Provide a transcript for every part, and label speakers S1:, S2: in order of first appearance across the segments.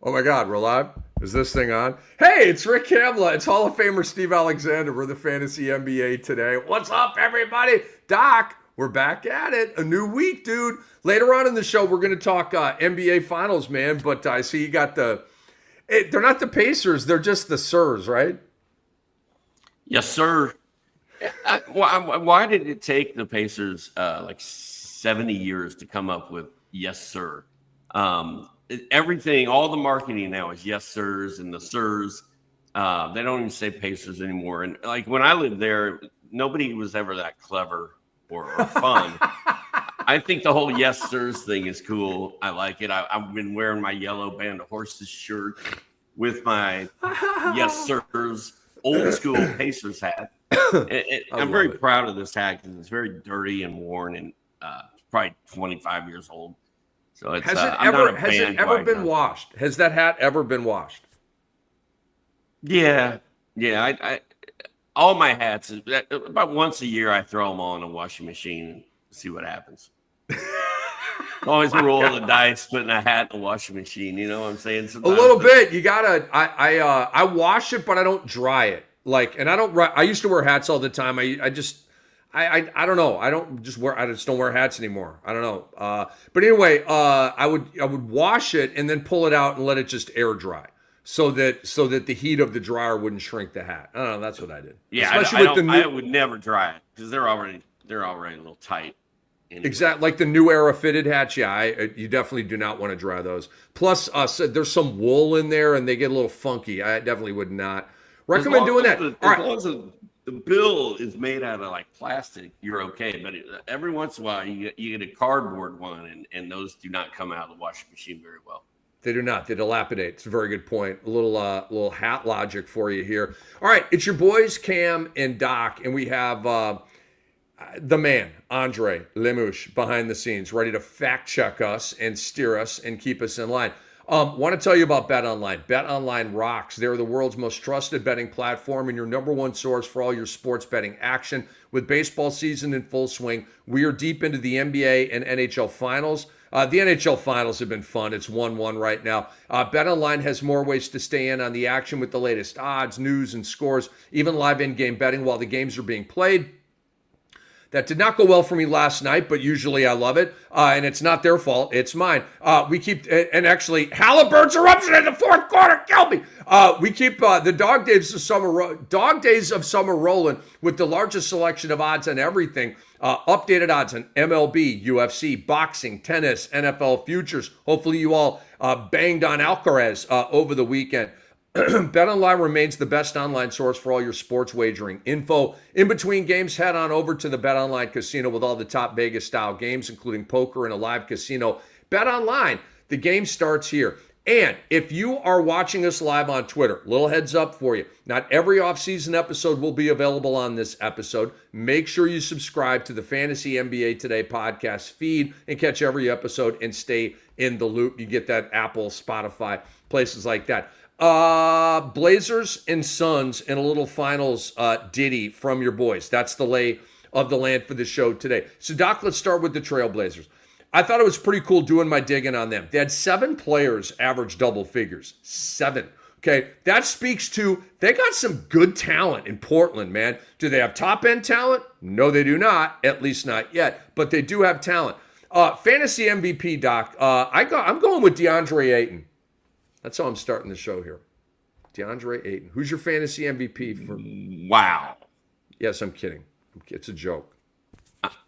S1: Oh my God, we're live? Is this thing on? Hey, it's Rick Kamla. It's Hall of Famer Steve Alexander. We're the Fantasy NBA today. What's up, everybody? Doc, we're back at it. A new week, dude. Later on in the show, we're going to talk NBA Finals, man. But I see you got they're not the Pacers. They're just the Sirs, right?
S2: Yes, sir. Why did it take the Pacers like 70 years to come up with yes, sir? Everything, all the marketing now is yes, sirs, and the sirs. They don't even say Pacers anymore. And like when I lived there, nobody was ever that clever or fun. I think the whole yes, sirs thing is cool. I like it. I've been wearing my yellow Band of Horses shirt with my yes, sirs, old school Pacers hat. I'm very proud of this hat because it's very dirty and worn and probably 25 years old. So it's,
S1: has it ever been washed? Has that hat ever been washed?
S2: Yeah. I all my hats, about once a year, I throw them all in a washing machine and see what happens. Always roll the dice, putting a hat in the washing machine. You know what I'm saying?
S1: Sometimes, a little bit. You gotta. I wash it, but I don't dry it. And I don't. I used to wear hats all the time. I don't know. I just don't wear hats anymore. I don't know. But anyway, I would wash it and then pull it out and let it just air dry, so that the heat of the dryer wouldn't shrink the hat. I don't know. That's what I did.
S2: Yeah, I would never dry it because they're already a little tight. Anyway.
S1: Exactly, like the new era fitted hats. Yeah, you definitely do not want to dry those. Plus, there's some wool in there and they get a little funky. I definitely would not recommend doing that.
S2: As long as the bill is made out of like plastic, you're okay. But every once in a while, you get a cardboard one, and those do not come out of the washing machine very well.
S1: They do not. They dilapidate. It's a very good point. A little hat logic for you here. All right, it's your boys Cam and Doc, and we have the man Andre Lemouche behind the scenes, ready to fact check us and steer us and keep us in line. Want to tell you about BetOnline. BetOnline rocks. They're the world's most trusted betting platform and your number one source for all your sports betting action. With baseball season in full swing, we are deep into the NBA and NHL finals. The NHL finals have been fun. It's 1-1 right now. BetOnline has more ways to stay in on the action with the latest odds, news, and scores, even live in-game betting while the games are being played. That did not go well for me last night, but usually I love it. And it's not their fault. It's mine. And actually, Halliburton's eruption in the fourth quarter killed me. We keep the dog days of summer rolling with the largest selection of odds on everything. Updated odds on MLB, UFC, boxing, tennis, NFL futures. Hopefully you all banged on Alcaraz over the weekend. BetOnline remains the best online source for all your sports wagering info. In between games, head on over to the BetOnline casino with all the top Vegas-style games, including poker and a live casino. BetOnline, the game starts here. And if you are watching us live on Twitter, little heads up for you. Not every offseason episode will be available on this episode. Make sure you subscribe to the Fantasy NBA Today podcast feed and catch every episode and stay in the loop. You get that Apple, Spotify, places like that. Blazers and Suns and a little finals ditty from your boys. That's the lay of the land for the show today. So, Doc, let's start with the Trailblazers. I thought it was pretty cool doing my digging on them. They had 7 players average double figures. 7. Okay, that speaks to they got some good talent in Portland, man. Do they have top-end talent? No, they do not, at least not yet. But they do have talent. Fantasy MVP, Doc. I'm going with DeAndre Ayton. That's how I'm starting the show here. DeAndre Ayton. Who's your fantasy MVP for?
S2: Wow.
S1: Yes, I'm kidding. It's a joke.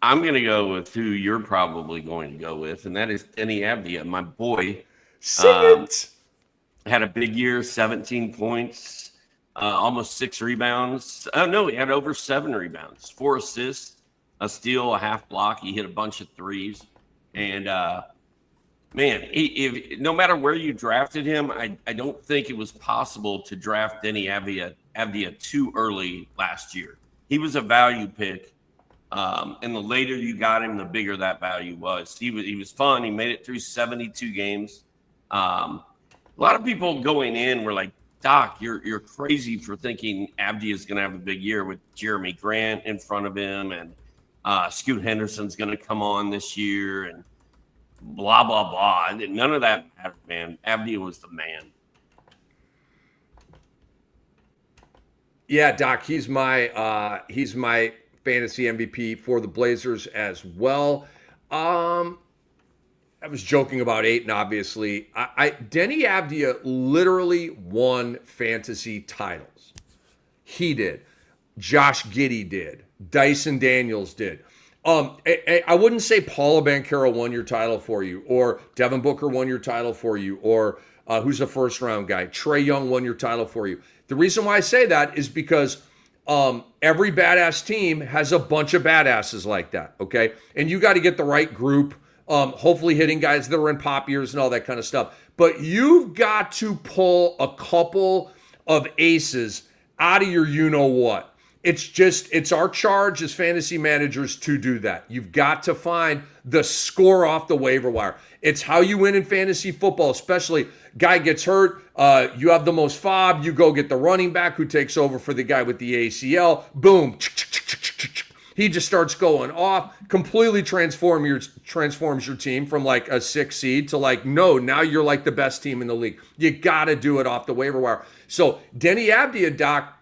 S2: I'm going to go with who you're probably going to go with, and that is Denny Avdia, my boy.
S1: Sing it.
S2: Had a big year, 17 points, almost 6 rebounds. Oh, no, he had over 7 rebounds, 4 assists, a steal, a half block. He hit a bunch of threes. And, man, no matter where you drafted him, I don't think it was possible to draft Denny Avdia too early last year. He was a value pick, and the later you got him, the bigger that value was. He was fun. He made it through 72 games. A lot of people going in were like, Doc, you're crazy for thinking Avdia is going to have a big year with Jeremy Grant in front of him, and Scoot Henderson's going to come on this year, and blah, blah, blah. None of that mattered, man. Abdia was the man.
S1: Yeah, Doc, he's my fantasy MVP for the Blazers as well. I was joking about Ayton, obviously. Denny Avdia literally won fantasy titles. He did. Josh Giddey did. Dyson Daniels did. I wouldn't say Paolo Banchero won your title for you, or Devin Booker won your title for you, or who's a first-round guy? Trae Young won your title for you. The reason why I say that is because every badass team has a bunch of badasses like that, okay? And you got to get the right group, hopefully hitting guys that are in pop years and all that kind of stuff. But you've got to pull a couple of aces out of your you-know-what. It's our charge as fantasy managers to do that. You've got to find the score off the waiver wire. It's how you win in fantasy football, especially guy gets hurt. You have the most fob. You go get the running back who takes over for the guy with the ACL. Boom. He just starts going off, completely transforms your team from like a 6 seed to like, no, now you're like the best team in the league. You got to do it off the waiver wire. So Denny Avdia, Doc,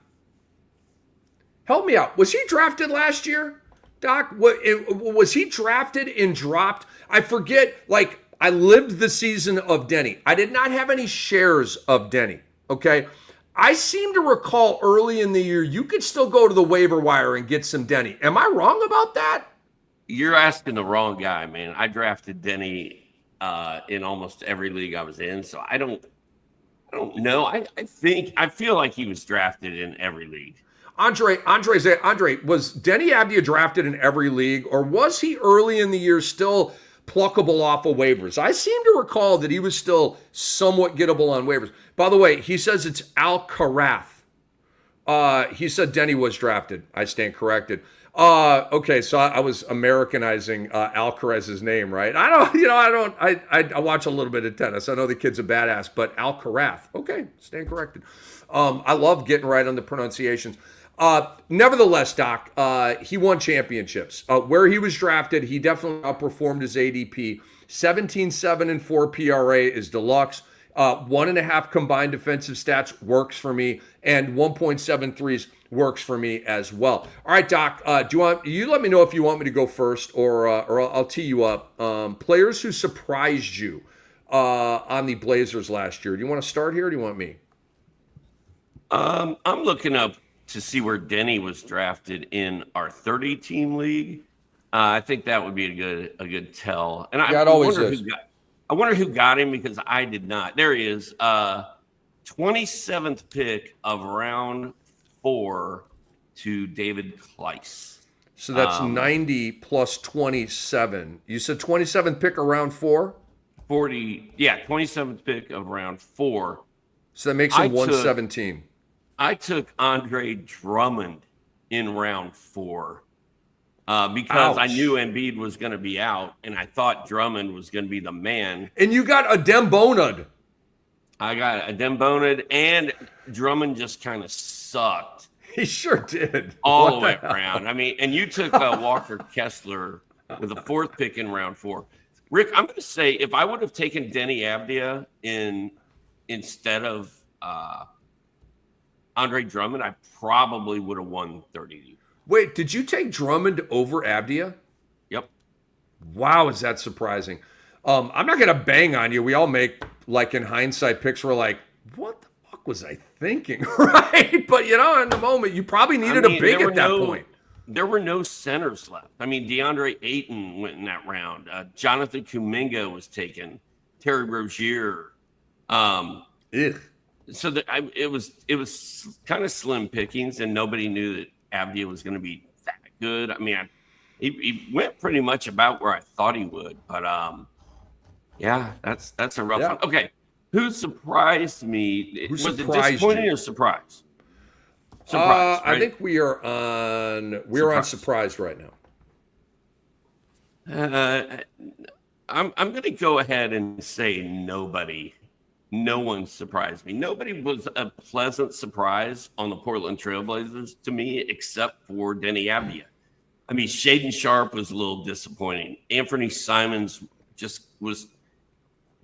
S1: help me out. Was he drafted last year, Doc? Was he drafted and dropped? I forget, like, I lived the season of Denny. I did not have any shares of Denny, okay? I seem to recall early in the year, you could still go to the waiver wire and get some Denny. Am I wrong about that?
S2: You're asking the wrong guy, man. I drafted Denny in almost every league I was in, so I don't know. I feel like he was drafted in every league.
S1: Andre, was Denny Avdia drafted in every league, or was he early in the year still pluckable off of waivers? I seem to recall that he was still somewhat gettable on waivers. By the way, he says it's Alcaraz. He said Denny was drafted. I stand corrected. Okay, so I was Americanizing Alcaraz's name, right? I watch a little bit of tennis. I know the kid's a badass, but Alcaraz. Okay, stand corrected. I love getting right on the pronunciations. Nevertheless, Doc, he won championships. Where he was drafted, he definitely outperformed his ADP. 17.7 and 4 PRA is deluxe. 1.5 combined defensive stats works for me, and 1.73s works for me as well. All right, Doc, you let me know if you want me to go first, or I'll tee you up. Players who surprised you on the Blazers last year. Do you want to start here, or do you want me?
S2: I'm looking up to see where Denny was drafted in our 30-team league. I think that would be a good tell. And I wonder who got him, because I did not. There he is. 27th pick of round 4 to David Kleiss.
S1: So that's 90 plus 27. You said 27th pick of round 4?
S2: 27th pick of round 4.
S1: So that makes him 117.
S2: I took Andre Drummond in round 4 because I knew Embiid was going to be out, and I thought Drummond was going to be the man.
S1: And you got a Dembonad.
S2: I got a Dembonad, and Drummond just kind of sucked.
S1: He sure did.
S2: All the way around. I mean, and you took Walker Kessler with a 4th pick in round 4. Rick, I'm going to say if I would have taken Denny Avdia instead of Andre Drummond, I probably would have won 30.
S1: Wait, did you take Drummond over Avdia?
S2: Yep.
S1: Wow, is that surprising? I'm not going to bang on you. We all make, like, in hindsight, picks. We're like, what the fuck was I thinking, right? But, in the moment, you probably needed a big at that point.
S2: There were no centers left. I mean, DeAndre Ayton went in that round. Jonathan Kuminga was taken. Terry Rozier. So it was kind of slim pickings, and nobody knew that Avdia was going to be that good. I mean, he went pretty much about where I thought he would, but yeah, that's a rough one. Okay, who surprised me? Was it disappointing or surprise? Surprise. Right?
S1: I think we are on surprised right
S2: now. I'm going to go ahead and say nobody. No one surprised me. Nobody was a pleasant surprise on the Portland Trailblazers to me, except for Denny Avdia. I mean, Shaedon Sharpe was a little disappointing. Anthony Simons just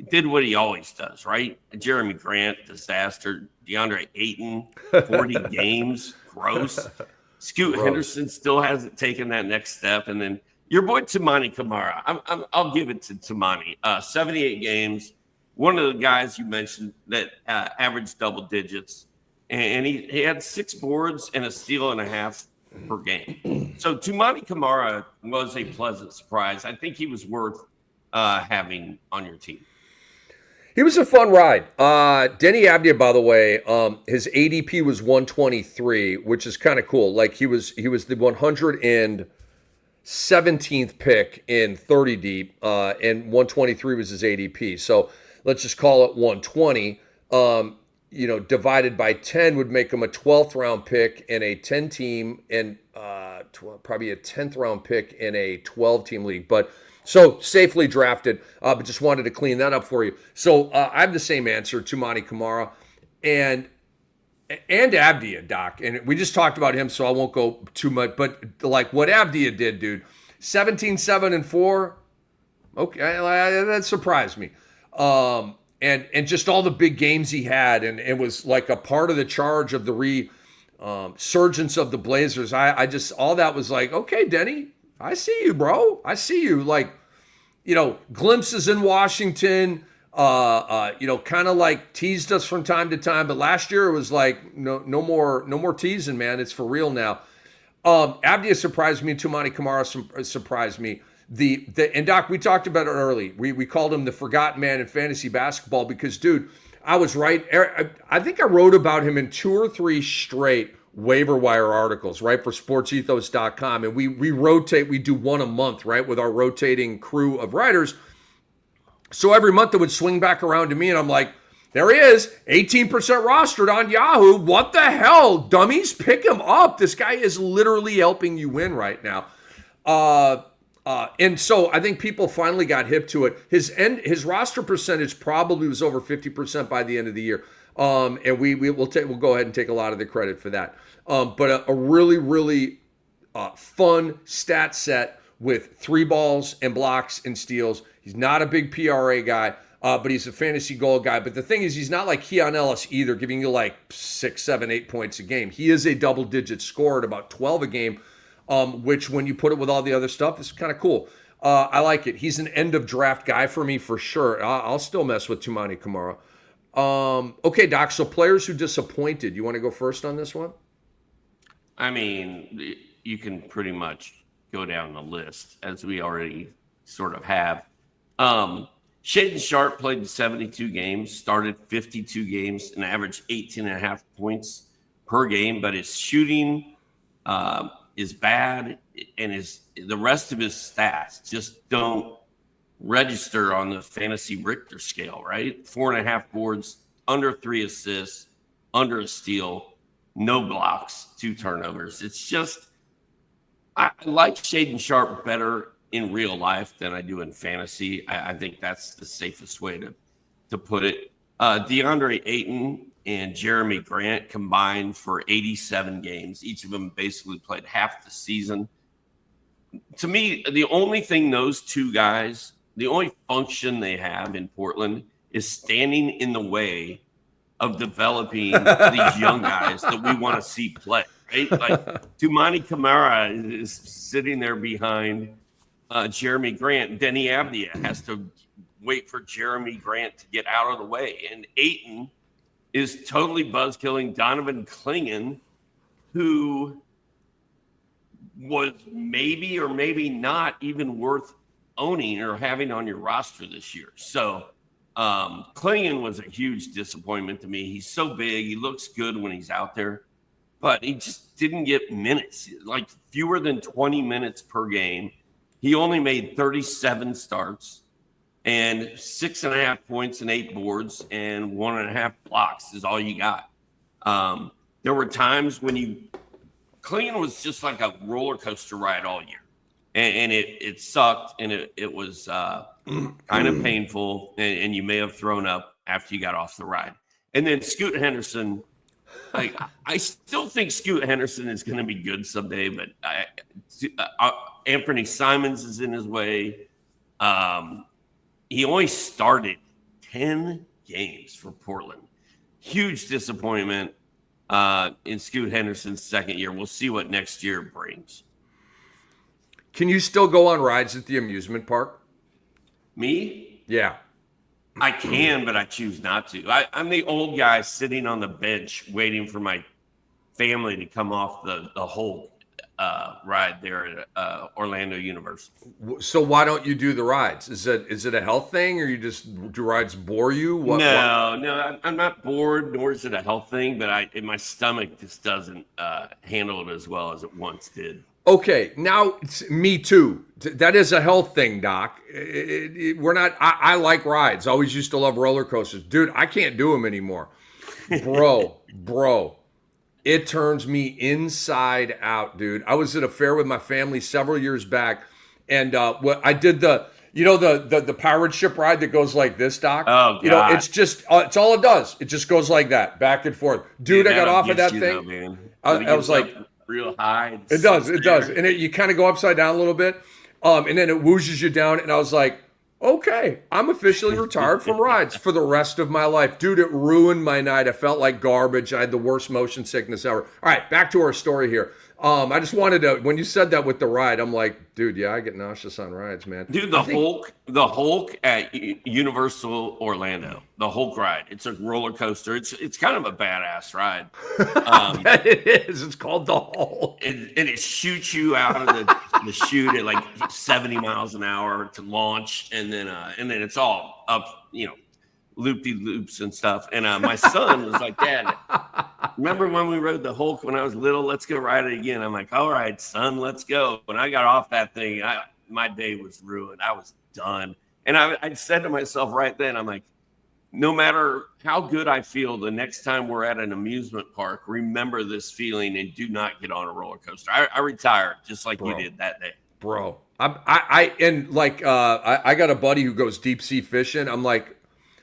S2: did what he always does, right? Jeremy Grant, disaster. DeAndre Ayton, 40 games, gross. Scoot Henderson still hasn't taken that next step. And then your boy Tamani Kamara, I'll give it to Tamani. 78 games. One of the guys you mentioned that averaged double digits. And he had 6 boards and a steal and a half per game. So Tamani Kamara was a pleasant surprise. I think he was worth having on your team.
S1: He was a fun ride. Denny Abdia, by the way, his ADP was 123, which is kind of cool. Like he was the 117th pick in 30 deep, and 123 was his ADP. So let's just call it 120. Divided by 10 would make him a 12th round pick in a 10 team and probably a 10th round pick in a 12 team league. But so safely drafted, but just wanted to clean that up for you. So I have the same answer, Tamani Kamara and Abdia, Doc. And we just talked about him, so I won't go too much. But like what Abdia did, dude, 17, 7, and 4. Okay, that surprised me. And just all the big games he had, and it was like a part of the charge of the resurgence of the Blazers. I just, all that was like, okay, Denny, I see you, bro. I see you. Like, glimpses in Washington, kind of like teased us from time to time. But last year it was like, no more teasing, man. It's for real now. Abdia surprised me. Tamani Kamara surprised me. And Doc, we talked about it early. We called him the forgotten man in fantasy basketball because, dude, I was right. I think I wrote about him in 2 or 3 straight waiver wire articles, right, for sportsethos.com. And we rotate, we do one a month, right, with our rotating crew of writers. So every month it would swing back around to me, and I'm like, there he is, 18% rostered on Yahoo. What the hell, dummies? Pick him up. This guy is literally helping you win right now. And so I think people finally got hip to it. His roster percentage probably was over 50% by the end of the year. And we'll go ahead and take a lot of the credit for that. But a really, really fun stat set with 3 balls and blocks and steals. He's not a big PRA guy, but he's a fantasy goal guy. But the thing is, he's not like Keon Ellis either, giving you like 6, 7, 8 points a game. He is a double-digit scorer at about 12 a game, which when you put it with all the other stuff, is kind of cool. I like it. He's an end-of-draft guy for me for sure. I'll still mess with Tamani Kamara. Okay, Doc, so players who disappointed. You want to go first on this one?
S2: I mean, you can pretty much go down the list, as we already sort of have. Sharpe played 72 games, started 52 games, and averaged 18.5 points per game, but his shooting is bad, and the rest of his stats just don't register on the fantasy Richter scale, right? 4.5 boards, under 3 assists, under a steal, no blocks, 2 turnovers. It's just, I like Sharpe better in real life than I do in fantasy. I think that's the safest way to put it. DeAndre Ayton and Jeremy Grant combined for 87 games. Each of them basically played half the season. To me, the only thing those 2 guys, the only function they have in Portland is standing in the way of developing these young guys that we want to see play, right? Like Tamani Kamara is sitting there behind Jeremy Grant. Denny Abdia has to wait for Jeremy Grant to get out of the way. And Ayton is totally buzzkilling Donovan Clingan, who was maybe or maybe not even worth owning or having on your roster this year. So Clingan was a huge disappointment to me. He's so big. He looks good when he's out there, but he just didn't get minutes, like fewer than 20 minutes per game. He only made 37 starts, and 6.5 points and 8 boards and 1.5 blocks is all you got. There were times when Clingan was just like a roller coaster ride all year. And it sucked, and it was kind of painful, and you may have thrown up after you got off the ride. And then Scoot Henderson, I still think Scoot Henderson is going to be good someday, but Anthony Simons is in his way. he only started 10 games for Portland. Huge disappointment in Scoot Henderson's second year. We'll see what next year brings.
S1: Can you still go on rides at the amusement park?
S2: Me?
S1: Yeah.
S2: I can, but I choose not to. I'm the old guy sitting on the bench waiting for my family to come off the Hulk ride there at Orlando Universal.
S1: So why don't you do the rides? Is it a health thing, or do rides bore you?
S2: No, I'm not bored, nor is it a health thing, but my stomach just doesn't handle it as well as it once did.
S1: Okay, now me too. That is a health thing, Doc. We're not. I like rides. Always used to love roller coasters, dude. I can't do them anymore, bro. It turns me inside out, dude. I was at a fair with my family several years back, and I did the pirate ship ride that goes like this, Doc.
S2: Oh, God.
S1: It's just it's all it does. It just goes like that, back and forth, dude. I got off of that thing.
S2: Though, man.
S1: I was like,
S2: real high.
S1: It does, and you kind of go upside down a little bit, and then it whooshes you down. And I was like, okay, I'm officially retired from rides for the rest of my life. Dude, it ruined my night. I felt like garbage. I had the worst motion sickness ever. All right, back to our story here. I just wanted to, when you said that with the ride, I'm like, dude, yeah, I get nauseous on rides, man.
S2: Dude, the Hulk at Universal Orlando, the Hulk ride. It's a roller coaster. It's kind of a badass ride.
S1: It is. It's called the Hulk.
S2: And it shoots you out of the chute at like 70 miles an hour to launch, and then it's all up, loop-de-loops and stuff. And my son was like, Dad, remember when we rode the Hulk when I was little? Let's go ride it again. I'm like, all right, son, let's go. When I got off that thing, my day was ruined. I was done. And I said to myself right then, I'm like, no matter how good I feel, the next time we're at an amusement park, remember this feeling and do not get on a roller coaster. I retired just like you did that day.
S1: Bro, I got a buddy who goes deep sea fishing. I'm like,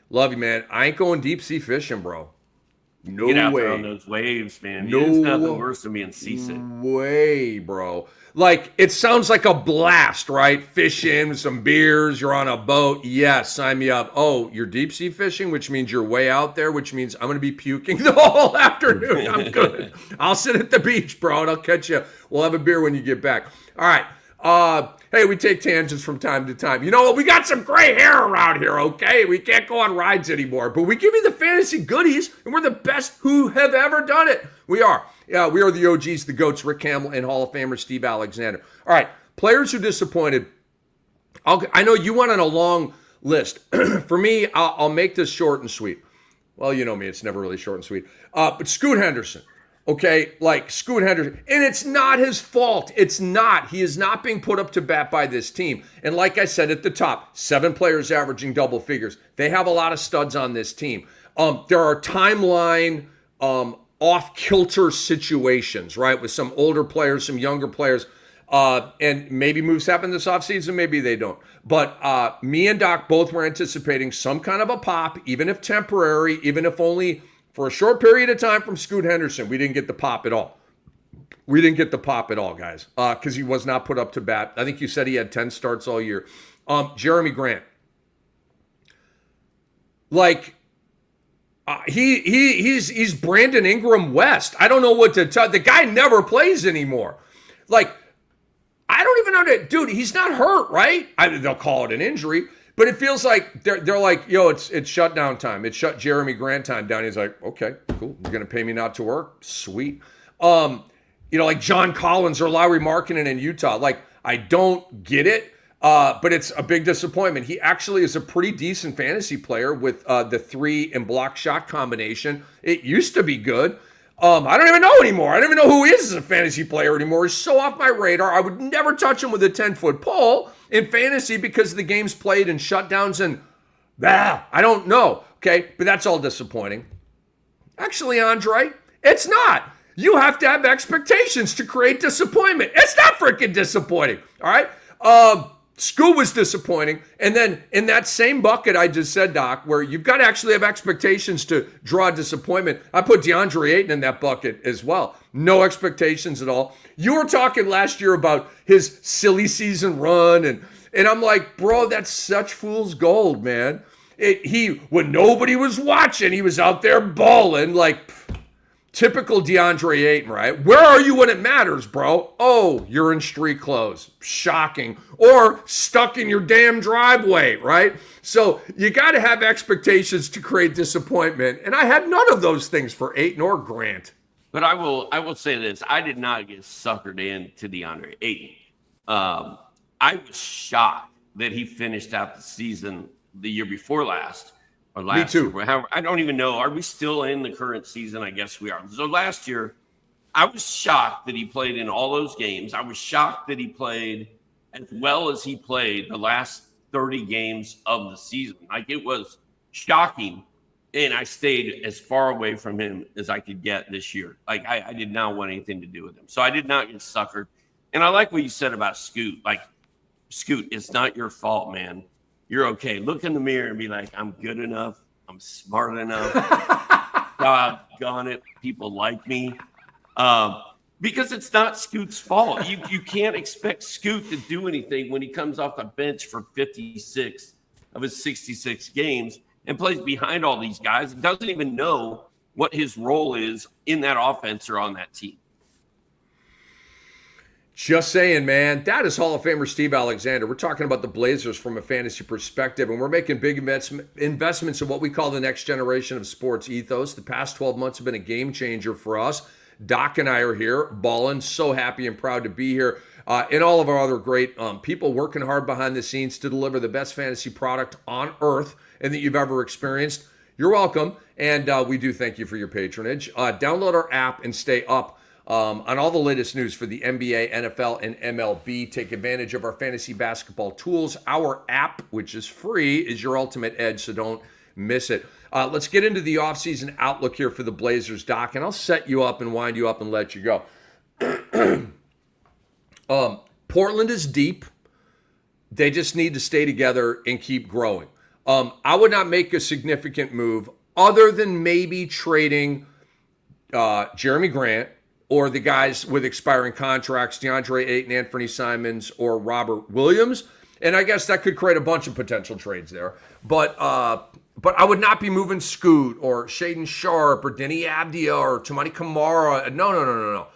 S1: love you, man. I ain't going deep sea fishing, bro. No
S2: Get out
S1: way.
S2: there on those waves, man.
S1: No
S2: There's nothing worse than being seasick.
S1: Way, bro. Like, it sounds like a blast, right? Fishing with some beers, you're on a boat. Yes, sign me up. Oh, you're deep sea fishing, which means you're way out there, which means I'm going to be puking the whole afternoon. I'm good. I'll sit at the beach, bro, and I'll catch you. We'll have a beer when you get back. All right. Hey, we take tangents from time to time. You know what? We got some gray hair around here, okay? We can't go on rides anymore, but we give you the fantasy goodies, and we're the best who have ever done it. We are. Yeah, we are the OGs, the GOATs, Rick Kamla, and Hall of Famer Steve Alexander. All right, players who disappointed. I know you went on a long list. For me, I'll make this short and sweet. Well, you know me, it's never really short and sweet. But Scoot Henderson. Okay, like Scoot Henderson. And it's not his fault. It's not. He is not being put up to bat by this team. And like I said at the top, 7 players averaging double figures. They have a lot of studs on this team. There are timeline off-kilter situations, right, with some older players, some younger players. And maybe moves happen this offseason, maybe they don't. But me and Doc both were anticipating some kind of a pop, even if temporary, even if only for a short period of time from Scoot Henderson. We didn't get the pop at all. We didn't get the pop at all, guys, because he was not put up to bat. I think you said he had 10 starts all year. Jeremy Grant. Like, he's Brandon Ingram West. I don't know what to tell. The guy never plays anymore. Like, I don't even know that, dude, he's not hurt, right? They'll call it an injury. But it feels like they're like, yo, it's shutdown time. It's shut Jeremy Grant time down. He's like, okay, cool. You're going to pay me not to work? Sweet. Like John Collins or Lowry Markkinen in Utah. Like, I don't get it, but it's a big disappointment. He actually is a pretty decent fantasy player with the 3 and block shot combination. It used to be good. I don't even know anymore. I don't even know who he is as a fantasy player anymore. He's so off my radar. I would never touch him with a 10-foot pole in fantasy because of the games played and shutdowns and I don't know. Okay, but that's all disappointing. Actually, Andre, it's not. You have to have expectations to create disappointment. It's not freaking disappointing. All right. School was disappointing. And then in that same bucket I just said, Doc, where you've got to actually have expectations to draw disappointment, I put DeAndre Ayton in that bucket as well. No expectations at all. You were talking last year about his silly season run And I'm like, bro, that's such fool's gold, man. When nobody was watching, he was out there balling like typical DeAndre Ayton, right? Where are you when it matters, bro? Oh, you're in street clothes. Shocking. Or stuck in your damn driveway, right? So you got to have expectations to create disappointment. And I had none of those things for Ayton or Grant.
S2: But I will say this. I did not get suckered into DeAndre Ayton. I was shocked that he finished out the season the year before last. Or last
S1: Me too.
S2: Year. I don't even know. Are we still in the current season? I guess we are. So last year, I was shocked that he played in all those games. I was shocked that he played as well as he played the last 30 games of the season. Like, it was shocking. And I stayed as far away from him as I could get this year. Like, I did not want anything to do with him. So I did not get suckered. And I like what you said about Scoot. Like, Scoot, it's not your fault, man. You're okay. Look in the mirror and be like, I'm good enough. I'm smart enough. Doggone it. People like me. Because it's not Scoot's fault. You can't expect Scoot to do anything when he comes off the bench for 56 of his 66 games and plays behind all these guys and doesn't even know what his role is in that offense or on that team.
S1: Just saying, man. That is Hall of Famer Steve Alexander. We're talking about the Blazers from a fantasy perspective, and we're making big investments in what we call the next generation of sports ethos. The past 12 months have been a game changer for us. Doc and I are here, balling, so happy and proud to be here. And all of our other great people working hard behind the scenes to deliver the best fantasy product on earth and that you've ever experienced. You're welcome, and we do thank you for your patronage. Download our app and stay up on all the latest news for the NBA, NFL, and MLB. Take advantage of our fantasy basketball tools. Our app, which is free, is your ultimate edge, so don't miss it. Let's get into the offseason outlook here for the Blazers, Doc, and I'll set you up and wind you up and let you go. Portland is deep. They just need to stay together and keep growing. I would not make a significant move other than maybe trading Jeremy Grant or the guys with expiring contracts, DeAndre Ayton, Anthony Simons, or Robert Williams. And I guess that could create a bunch of potential trades there. But I would not be moving Scoot or Shaedon Sharpe or Denny Abdia or Toumani Camara. No.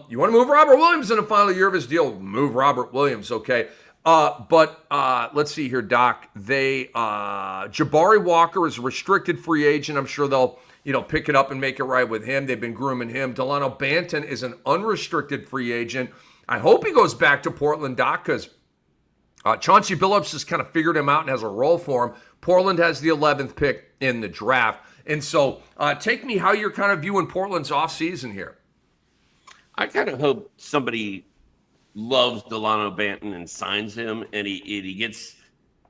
S1: You want to move Robert Williams in the final year of his deal? Move Robert Williams, okay? But let's see here, Doc. Jabari Walker is a restricted free agent. I'm sure they'll pick it up and make it right with him. They've been grooming him. Delano Banton is an unrestricted free agent. I hope he goes back to Portland, Doc, because Chauncey Billups has kind of figured him out and has a role for him. Portland has the 11th pick in the draft. And so take me how you're kind of viewing Portland's offseason here.
S2: I kind of hope somebody loves Delano Banton and signs him, and he gets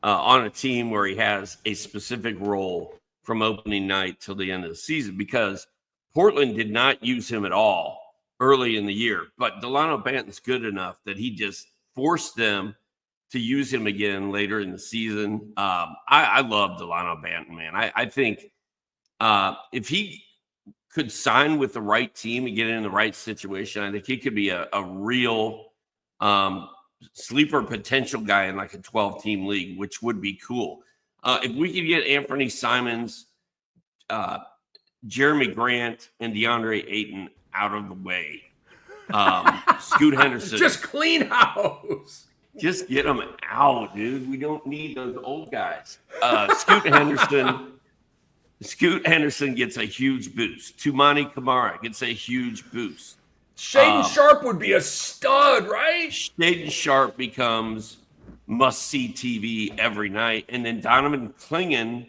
S2: on a team where he has a specific role from opening night till the end of the season, because Portland did not use him at all early in the year. But Delano Banton's good enough that he just forced them to use him again later in the season. I love Delano Banton, man. I think if he could sign with the right team and get in the right situation, I think he could be a real sleeper potential guy in like a 12-team league, which would be cool. If we could get Anthony Simons, Jeremy Grant, and DeAndre Ayton out of the way, Scoot Henderson.
S1: Just clean house.
S2: Just get them out, dude. We don't need those old guys. Scoot Henderson gets a huge boost. Toumani Camara gets a huge boost.
S1: Shaedon Sharpe would be a stud, right?
S2: Shaedon Sharpe becomes must-see TV every night. And then Donovan Clingan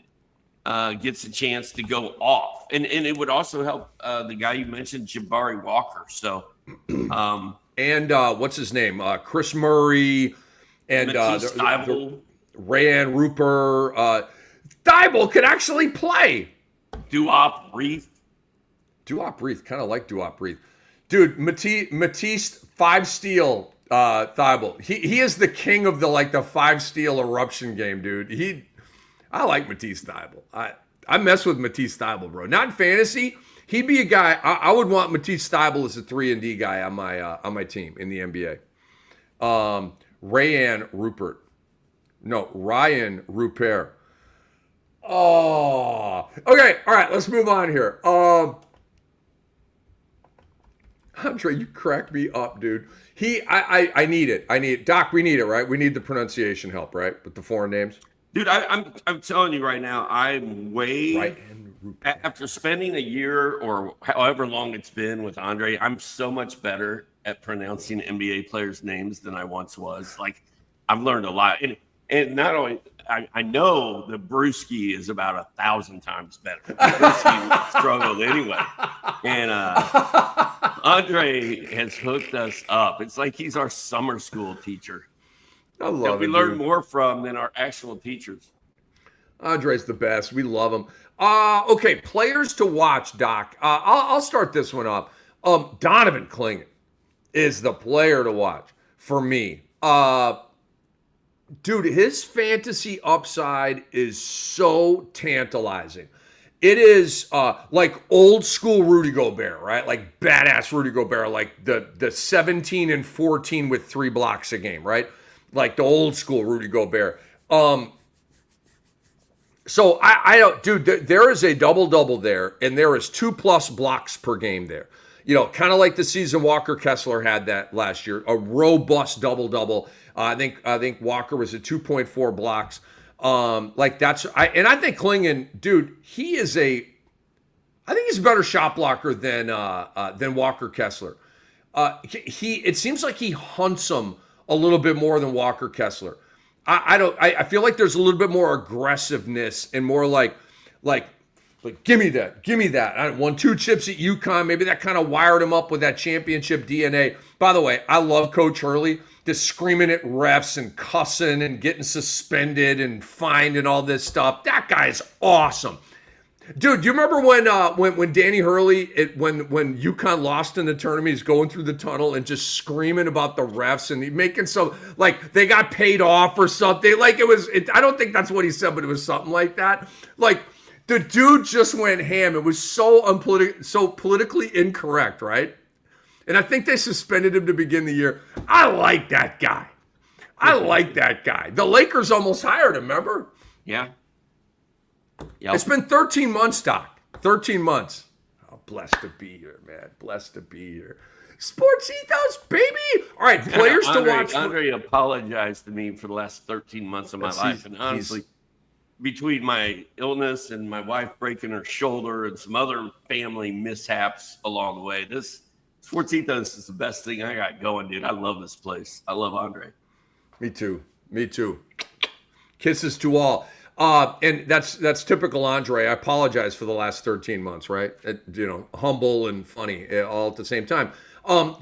S2: gets a chance to go off. And it would also help the guy you mentioned, Jabari Walker. So,
S1: and what's his name? Chris Murray and Rayan Rupert. Thibault could actually play.
S2: Duop Reith.
S1: Kind of like Duop Reith. Dude, Matisse 5-steal Thibault. He is the king of the 5-steal eruption game, dude. I like Matisse Thibault. I mess with Matisse Thibault, bro. Not in fantasy. He'd be a guy. I would want Matisse Thibault as a 3-and-D guy on my team in the NBA. Rayan Rupert. No, Ryan Rupert. Oh, okay. All right, let's move on here. Andre, you crack me up, dude. I need it. I need Doc. We need it, right? We need the pronunciation help, right, with the foreign names.
S2: Dude, I'm telling you right now, I'm way
S1: Right.
S2: after spending a year or however long it's been with Andre, I'm so much better at pronouncing NBA players' names than I once was. Like, I've learned a lot, and not only I know that Brewski is about 1,000 times better. Brewski struggled anyway, and Andre has hooked us up. It's like he's our summer school teacher.
S1: I love
S2: that we
S1: it,
S2: learn
S1: dude.
S2: more from than our actual teachers.
S1: Andre's the best. We love him. Okay, players to watch, Doc. I'll start this one off. Donovan Clingan is the player to watch for me. Dude, his fantasy upside is so tantalizing. It is like old school Rudy Gobert, right? Like badass Rudy Gobert, like the 17 and 14 with 3 blocks a game, right? Like the old school Rudy Gobert. So I don't, dude, there is a double-double there, and there is 2+ blocks per game there. You know, kind of like the season Walker Kessler had that last year, a robust double-double. I think Walker was at 2.4 blocks. Like that's, I think Clingan, dude, I think he's a better shot blocker than Walker Kessler. It seems like he hunts him a little bit more than Walker Kessler. I feel like there's a little bit more aggressiveness and more like give me that. I won 2 chips at UConn. Maybe that kind of wired him up with that championship DNA. By the way, I love Coach Hurley, just screaming at refs and cussing and getting suspended and fined and all this stuff. That guy's awesome. Dude, do you remember when Danny Hurley, when UConn lost in the tournament, he's going through the tunnel and just screaming about the refs and making some, like, they got paid off or something. Like, I don't think that's what he said, but it was something like that. Like, the dude just went ham. It was so politically incorrect, right? And I think they suspended him to begin the year. I like that guy. The Lakers almost hired him, remember?
S2: Yeah. Yep.
S1: It's been 13 months, Doc. 13 months. Oh, blessed to be here, man. Blessed to be here. Sports ethos, baby. All right, players to watch.
S2: Andre apologized to me for the last 13 months of my life. And honestly, between my illness and my wife breaking her shoulder and some other family mishaps along the way, this Sports Ethos is the best thing I got going, dude. I love this place. I love Andre.
S1: Me too. Kisses to all. And that's typical Andre. I apologize for the last 13 months, right? Humble and funny all at the same time.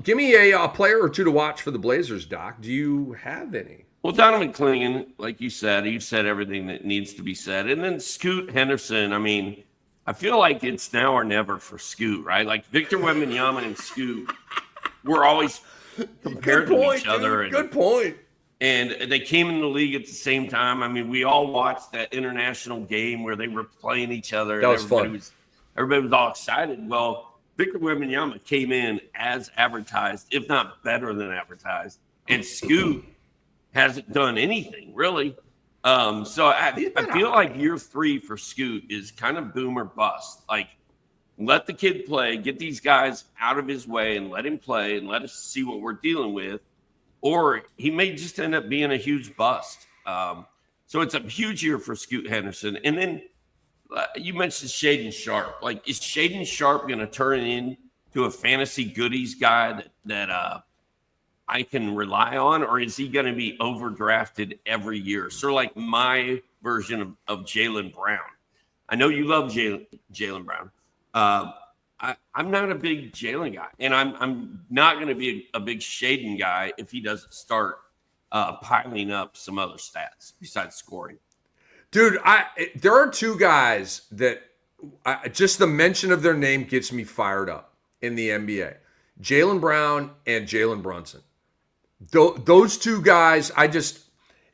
S1: Give me a player or two to watch for the Blazers, Doc. Do you have any?
S2: Well, Donovan Clingan, like you said everything that needs to be said. And then Scoot Henderson, I mean, I feel like it's now or never for Scoot, right? Like Victor Wembanyama and Scoot were always compared to each other.
S1: Good point.
S2: And they came in the league at the same time. I mean, we all watched that international game where they were playing each other.
S1: That was fun.
S2: Everybody was all excited. Well, Victor Wembanyama came in as advertised, if not better than advertised. And Scoot hasn't done anything, really. So I feel like year 3 for Scoot is kind of boom or bust. Like, let the kid play, get these guys out of his way and let him play and let us see what we're dealing with. Or he may just end up being a huge bust. So it's a huge year for Scoot Henderson. And then you mentioned Shaedon Sharpe. Like, is Shaedon Sharpe going to turn into a fantasy goodies guy that I can rely on? Or is he going to be overdrafted every year? Sort of like my version of Jaylen Brown. I know you love Jaylen Brown. I'm not a big Jaylen guy, and I'm not going to be a big Shaedon guy if he doesn't start piling up some other stats besides scoring.
S1: Dude, there are 2 guys that just the mention of their name gets me fired up in the NBA. Jaylen Brown and Jalen Brunson. Those 2 guys,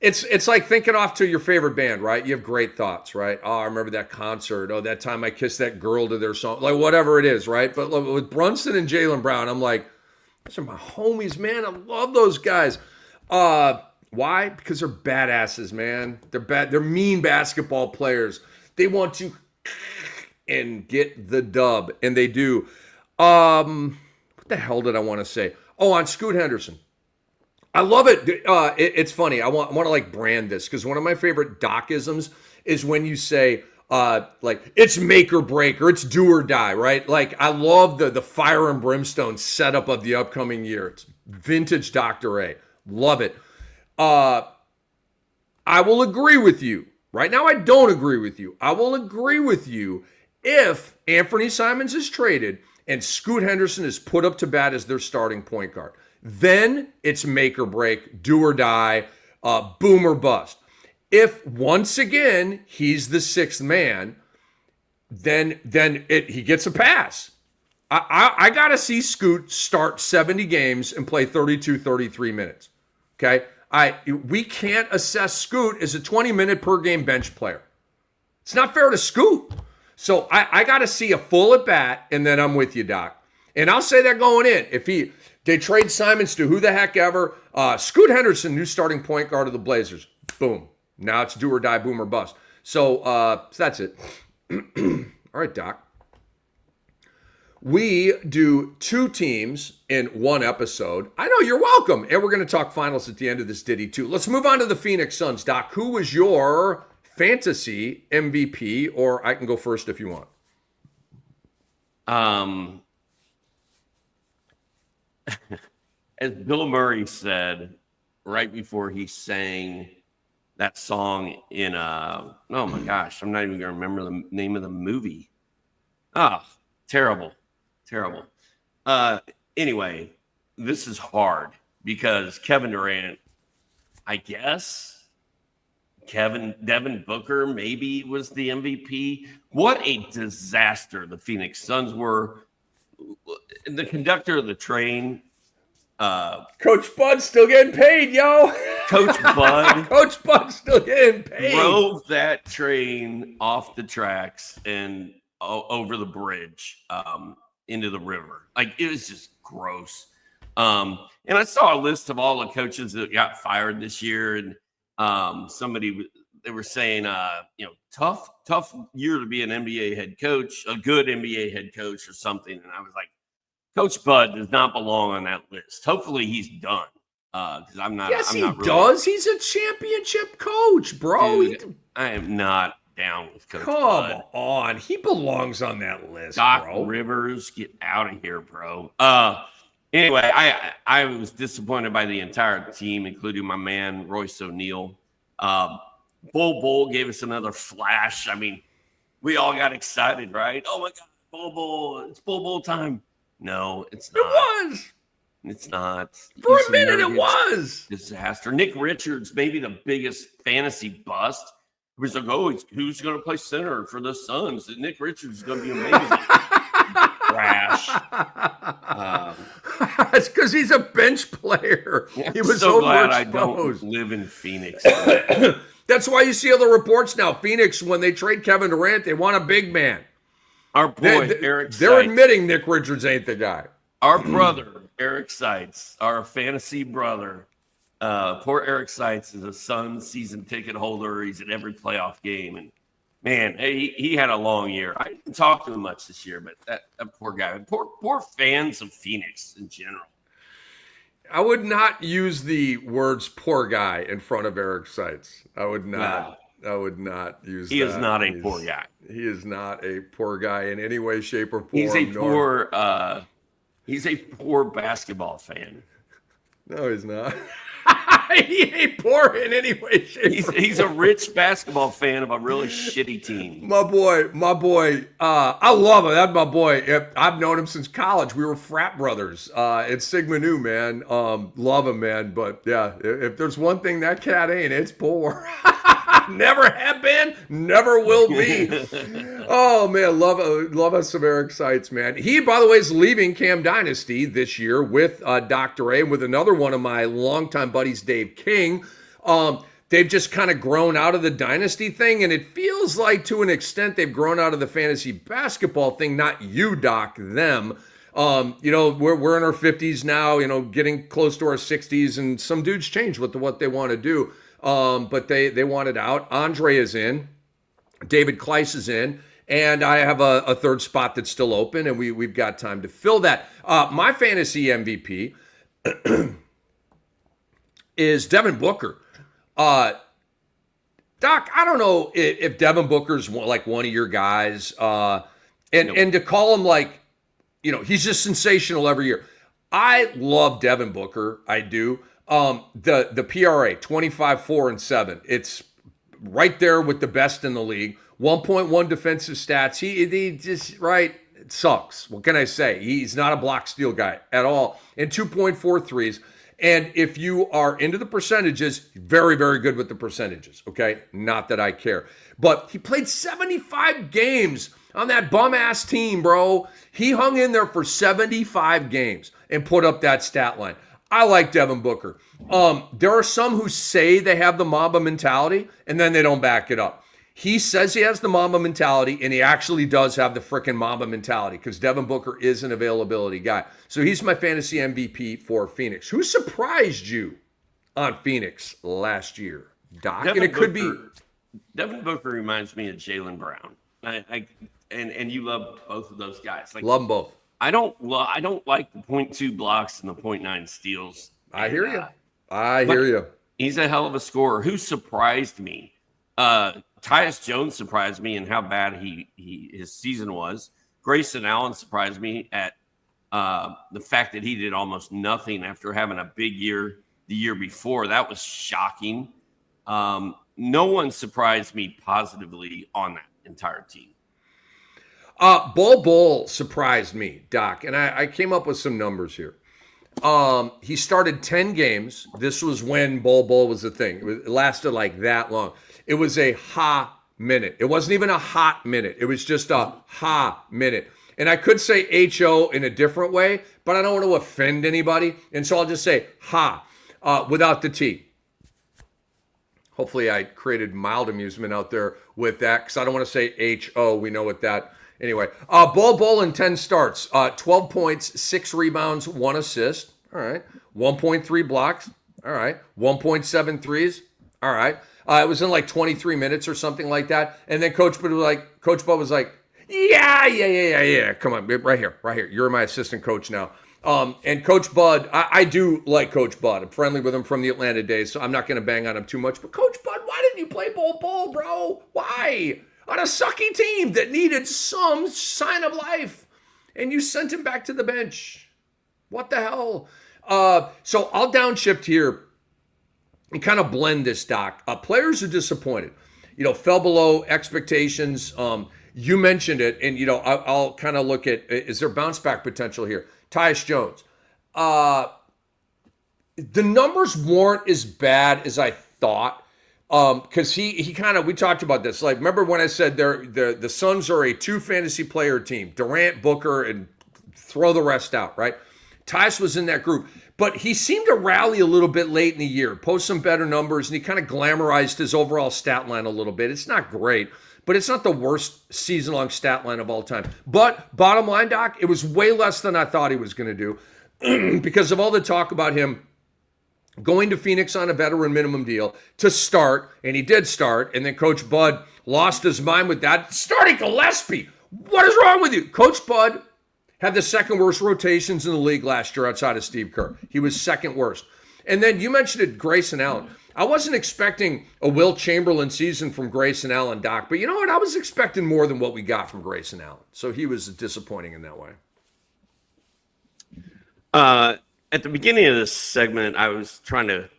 S1: it's like thinking off to your favorite band, right? You have great thoughts, right? Oh, I remember that concert. Oh, that time I kissed that girl to their song. Like, whatever it is, right? But with Brunson and Jaylen Brown, I'm like, those are my homies, man. I love those guys. Why? Because they're badasses, man. They're mean basketball players. They want to and get the dub, and they do. What the hell did I want to say? Oh, on Scoot Henderson. I love it. It's funny. I want to like brand this because one of my favorite docisms is when you say like it's make or break or it's do or die, right? Like I love the fire and brimstone setup of the upcoming year. It's vintage Dr. A. Love it. I will agree with you. Right now, I don't agree with you. I will agree with you if Anthony Simons is traded and Scoot Henderson is put up to bat as their starting point guard. Then it's make or break, do or die, boom or bust. If once again he's the sixth man, then he gets a pass. I got to see Scoot start 70 games and play 32, 33 minutes. Okay? We can't assess Scoot as a 20-minute per game bench player. It's not fair to Scoot. So I got to see a full at bat, and then I'm with you, Doc. And I'll say that going in. If they trade Simons to who the heck ever, Scoot Henderson, new starting point guard of the Blazers. Boom. Now it's do or die, boom or bust. So that's it. All right, Doc. We do 2 teams in 1 episode. I know, you're welcome. And we're going to talk finals at the end of this ditty, too. Let's move on to the Phoenix Suns. Doc, who was your fantasy MVP? Or I can go first if you want.
S2: As Bill Murray said right before he sang that song in, oh my gosh, I'm not even going to remember the name of the movie. Terrible. Anyway, this is hard because Kevin Durant, I guess, Devin Booker maybe was the MVP. What a disaster the Phoenix Suns were. The conductor of the train,
S1: Coach Bud's still getting paid, yo.
S2: Coach Bud.
S1: Coach Bud's still getting paid.
S2: Drove that train off the tracks and over the bridge into the river. Like, it was just gross. And I saw a list of all the coaches that got fired this year, and they were saying, tough year to be an NBA head coach, a good NBA head coach or something. And I was like, Coach Bud does not belong on that list. Hopefully he's done. Because I'm not.
S1: Yes,
S2: I'm
S1: he
S2: not really,
S1: does. He's a championship coach, bro.
S2: Dude, I am not down with Coach
S1: Come
S2: Bud.
S1: on. He belongs on that list,
S2: Doc
S1: bro.
S2: Rivers, get out of here, bro. Anyway, I was disappointed by the entire team, including my man, Royce O'Neal. Bull gave us another flash. I mean, we all got excited, right? Oh, my God, Bull. It's Bull time. No, it's not.
S1: It was.
S2: It's not.
S1: For a minute, it was.
S2: Disaster. Nick Richards, maybe the biggest fantasy bust. He was like, who's going to play center for the Suns? Nick Richards is going to be amazing. Trash.
S1: It's because he's a bench player. He was
S2: so glad
S1: overexposed.
S2: I don't live in Phoenix.
S1: That's why you see other reports now. Phoenix, when they trade Kevin Durant, they want a big man.
S2: Our boy, Eric
S1: They're
S2: Seitz.
S1: admitting Nick Richards ain't the guy.
S2: Our brother, Eric Seitz, our fantasy brother. Poor Eric Seitz is a Suns season ticket holder. He's at every playoff game. And, man, he had a long year. I didn't talk to him much this year, but that poor guy. Poor fans of Phoenix in general.
S1: I would not use the words poor guy in front of Eric Seitz. I would not. I would not use that.
S2: He is not a poor guy.
S1: He is not a poor guy in any way, shape, or form.
S2: He's a poor basketball fan.
S1: No, he's not. He ain't poor in any way, shape, or form.
S2: He's a rich basketball fan of a really shitty team.
S1: My boy. I love him. That's my boy. I've known him since college. We were frat brothers at Sigma Nu, man. Love him, man. But yeah, if there's one thing that cat ain't, it's poor. Never have been, never will be. Oh man, love us some Eric Seitz, man. He, by the way, is leaving Cam Dynasty this year with Dr. A and with another one of my longtime buddies, Dave King. They've just kind of grown out of the dynasty thing, and it feels like to an extent they've grown out of the fantasy basketball thing. Not you, Doc, them. We're in our 50s now, getting close to our 60s, and some dudes change with what they want to do. But they wanted out. Andre is in. David Kleiss is in. And I have a third spot that's still open, and we've got time to fill that. My fantasy MVP is Devin Booker. Doc, I don't know if Devin Booker's like one of your guys. And to call him he's just sensational every year. I love Devin Booker. I do. The PRA, 25-4-7. It's right there with the best in the league. 1.1 defensive stats. He just, right, it sucks. What can I say? He's not a block steal guy at all. And 2.4 threes. And if you are into the percentages, very, very good with the percentages, okay? Not that I care. But he played 75 games on that bum-ass team, bro. He hung in there for 75 games and put up that stat line. I like Devin Booker. There are some who say they have the Mamba mentality, and then they don't back it up. He says he has the Mamba mentality, and he actually does have the freaking Mamba mentality because Devin Booker is an availability guy. So he's my fantasy MVP for Phoenix. Who surprised you on Phoenix last year, Doc?
S2: Devin Booker reminds me of Jaylen Brown. And you love both of those guys.
S1: Love them both.
S2: I don't like the 0.2 blocks and the 0.9 steals.
S1: I hear you.
S2: He's a hell of a scorer. Who surprised me? Tyus Jones surprised me in how bad his season was. Grayson Allen surprised me at the fact that he did almost nothing after having a big year the year before. That was shocking. No one surprised me positively on that entire team.
S1: Bol surprised me, Doc, and I came up with some numbers here. He started 10 games. This was when Bol was a thing. It lasted like that long. It was a minute. It wasn't even a hot minute. It was just a minute. And I could say H-O in a different way, but I don't want to offend anybody. And so I'll just say without the T. Hopefully I created mild amusement out there with that because I don't want to say H-O. We know what that. Anyway, Bol in 10 starts, 12 points, 6 rebounds, 1 assist. All right. 1.3 blocks. All right. 1.7 threes. All right. It was in like 23 minutes or something like that. And then Coach Bud was like, yeah. Come on, right here. You're my assistant coach now. And Coach Bud, I do like Coach Bud. I'm friendly with him from the Atlanta days, so I'm not going to bang on him too much. But Coach Bud, why didn't you play Bol, bro? Why? On a sucky team that needed some sign of life. And you sent him back to the bench. What the hell? So I'll downshift here and kind of blend this, Doc. Players are disappointed. Fell below expectations. You mentioned it, and, I'll kind of look at, is there bounce back potential here? Tyus Jones. The numbers weren't as bad as I thought. Because we talked about this. Like, remember when I said the Suns are a 2 fantasy player team, Durant, Booker, and throw the rest out, right? Tyus was in that group, but he seemed to rally a little bit late in the year, post some better numbers, and he kind of glamorized his overall stat line a little bit. It's not great, but it's not the worst season-long stat line of all time. But bottom line, Doc, it was way less than I thought he was going to do because of all the talk about him going to Phoenix on a veteran minimum deal to start, and he did start, and then Coach Bud lost his mind with that. Starting Gillespie, what is wrong with you? Coach Bud had the second worst rotations in the league last year outside of Steve Kerr. He was second worst. And then you mentioned it, Grayson Allen. I wasn't expecting a Will Chamberlain season from Grayson Allen, Doc, but you know what? I was expecting more than what we got from Grayson Allen. So he was disappointing in that way.
S2: At the beginning of this segment, I was trying to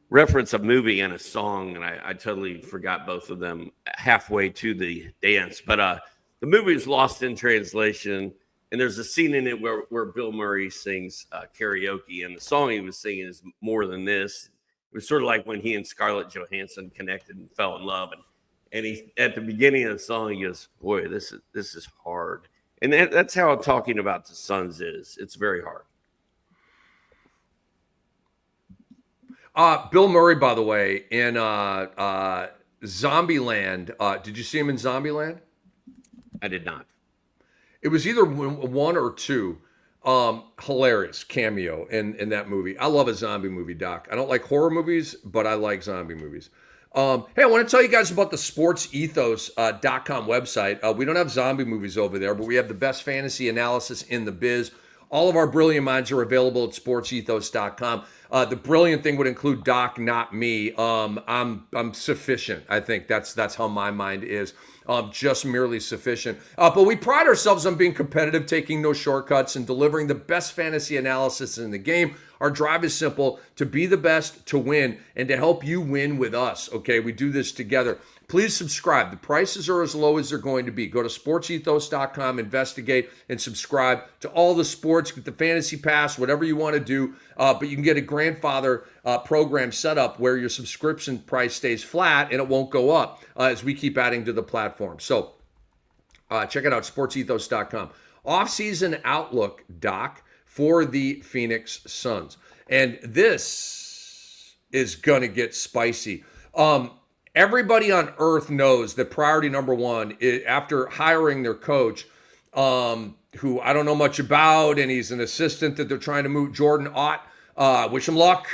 S2: reference a movie and a song, and I totally forgot both of them halfway to the dance. But the movie is Lost in Translation, and there's a scene in it where Bill Murray sings karaoke, and the song he was singing is More Than This. It was sort of like when he and Scarlett Johansson connected and fell in love. And he, at the beginning of the song, he goes, boy, this is hard. And that's how talking about the Suns is. It's very hard.
S1: Bill Murray, by the way, in Zombieland. Did you see him in Zombieland?
S2: I did not.
S1: It was either 1 or 2. Hilarious cameo in that movie. I love a zombie movie, Doc. I don't like horror movies, but I like zombie movies. Hey, I want to tell you guys about the sportsethos.com website. We don't have zombie movies over there, but we have the best fantasy analysis in the biz. All of our brilliant minds are available at sportsethos.com. The brilliant thing would include Doc, not me. I'm sufficient. I think that's how my mind is. Just merely sufficient. But we pride ourselves on being competitive, taking no shortcuts, and delivering the best fantasy analysis in the game. Our drive is simple: to be the best, to win, and to help you win with us. Okay, we do this together. Please subscribe. The prices are as low as they're going to be. Go to sportsethos.com, investigate, and subscribe to all the sports. Get the FantasyPass, whatever you want to do. But you can get a grandfather program set up where your subscription price stays flat and it won't go up as we keep adding to the platform. So check it out, sportsethos.com. Off-season outlook, Doc, for the Phoenix Suns. And this is going to get spicy. Everybody on earth knows that priority number one, after hiring their coach, who I don't know much about, and he's an assistant that they're trying to move, Jordan Ott. Wish him luck.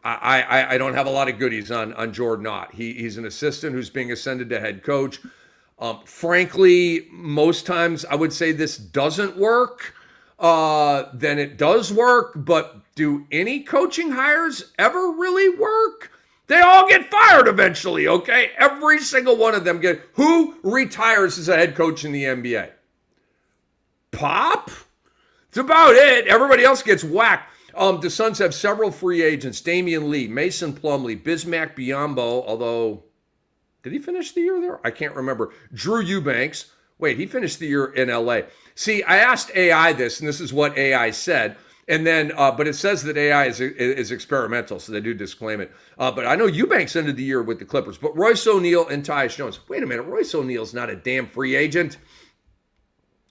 S1: I don't have a lot of goodies on Jordan Ott. He's an assistant who's being ascended to head coach. Frankly, most times I would say this doesn't work. Then it does work. But do any coaching hires ever really work? They all get fired eventually, okay? Every single one of them get. Who retires as a head coach in the NBA? Pop? That's about it. Everybody else gets whacked. The Suns have several free agents: Damian Lee, Mason Plumlee, Bismack Biyombo, although, did he finish the year there? I can't remember. Drew Eubanks. Wait, he finished the year in LA. See, I asked AI this, and this is what AI said. And then, but it says that AI is experimental, so they do disclaim it. But I know Eubanks ended the year with the Clippers. But Royce O'Neal and Tyus Jones. Wait a minute, Royce O'Neal's not a damn free agent.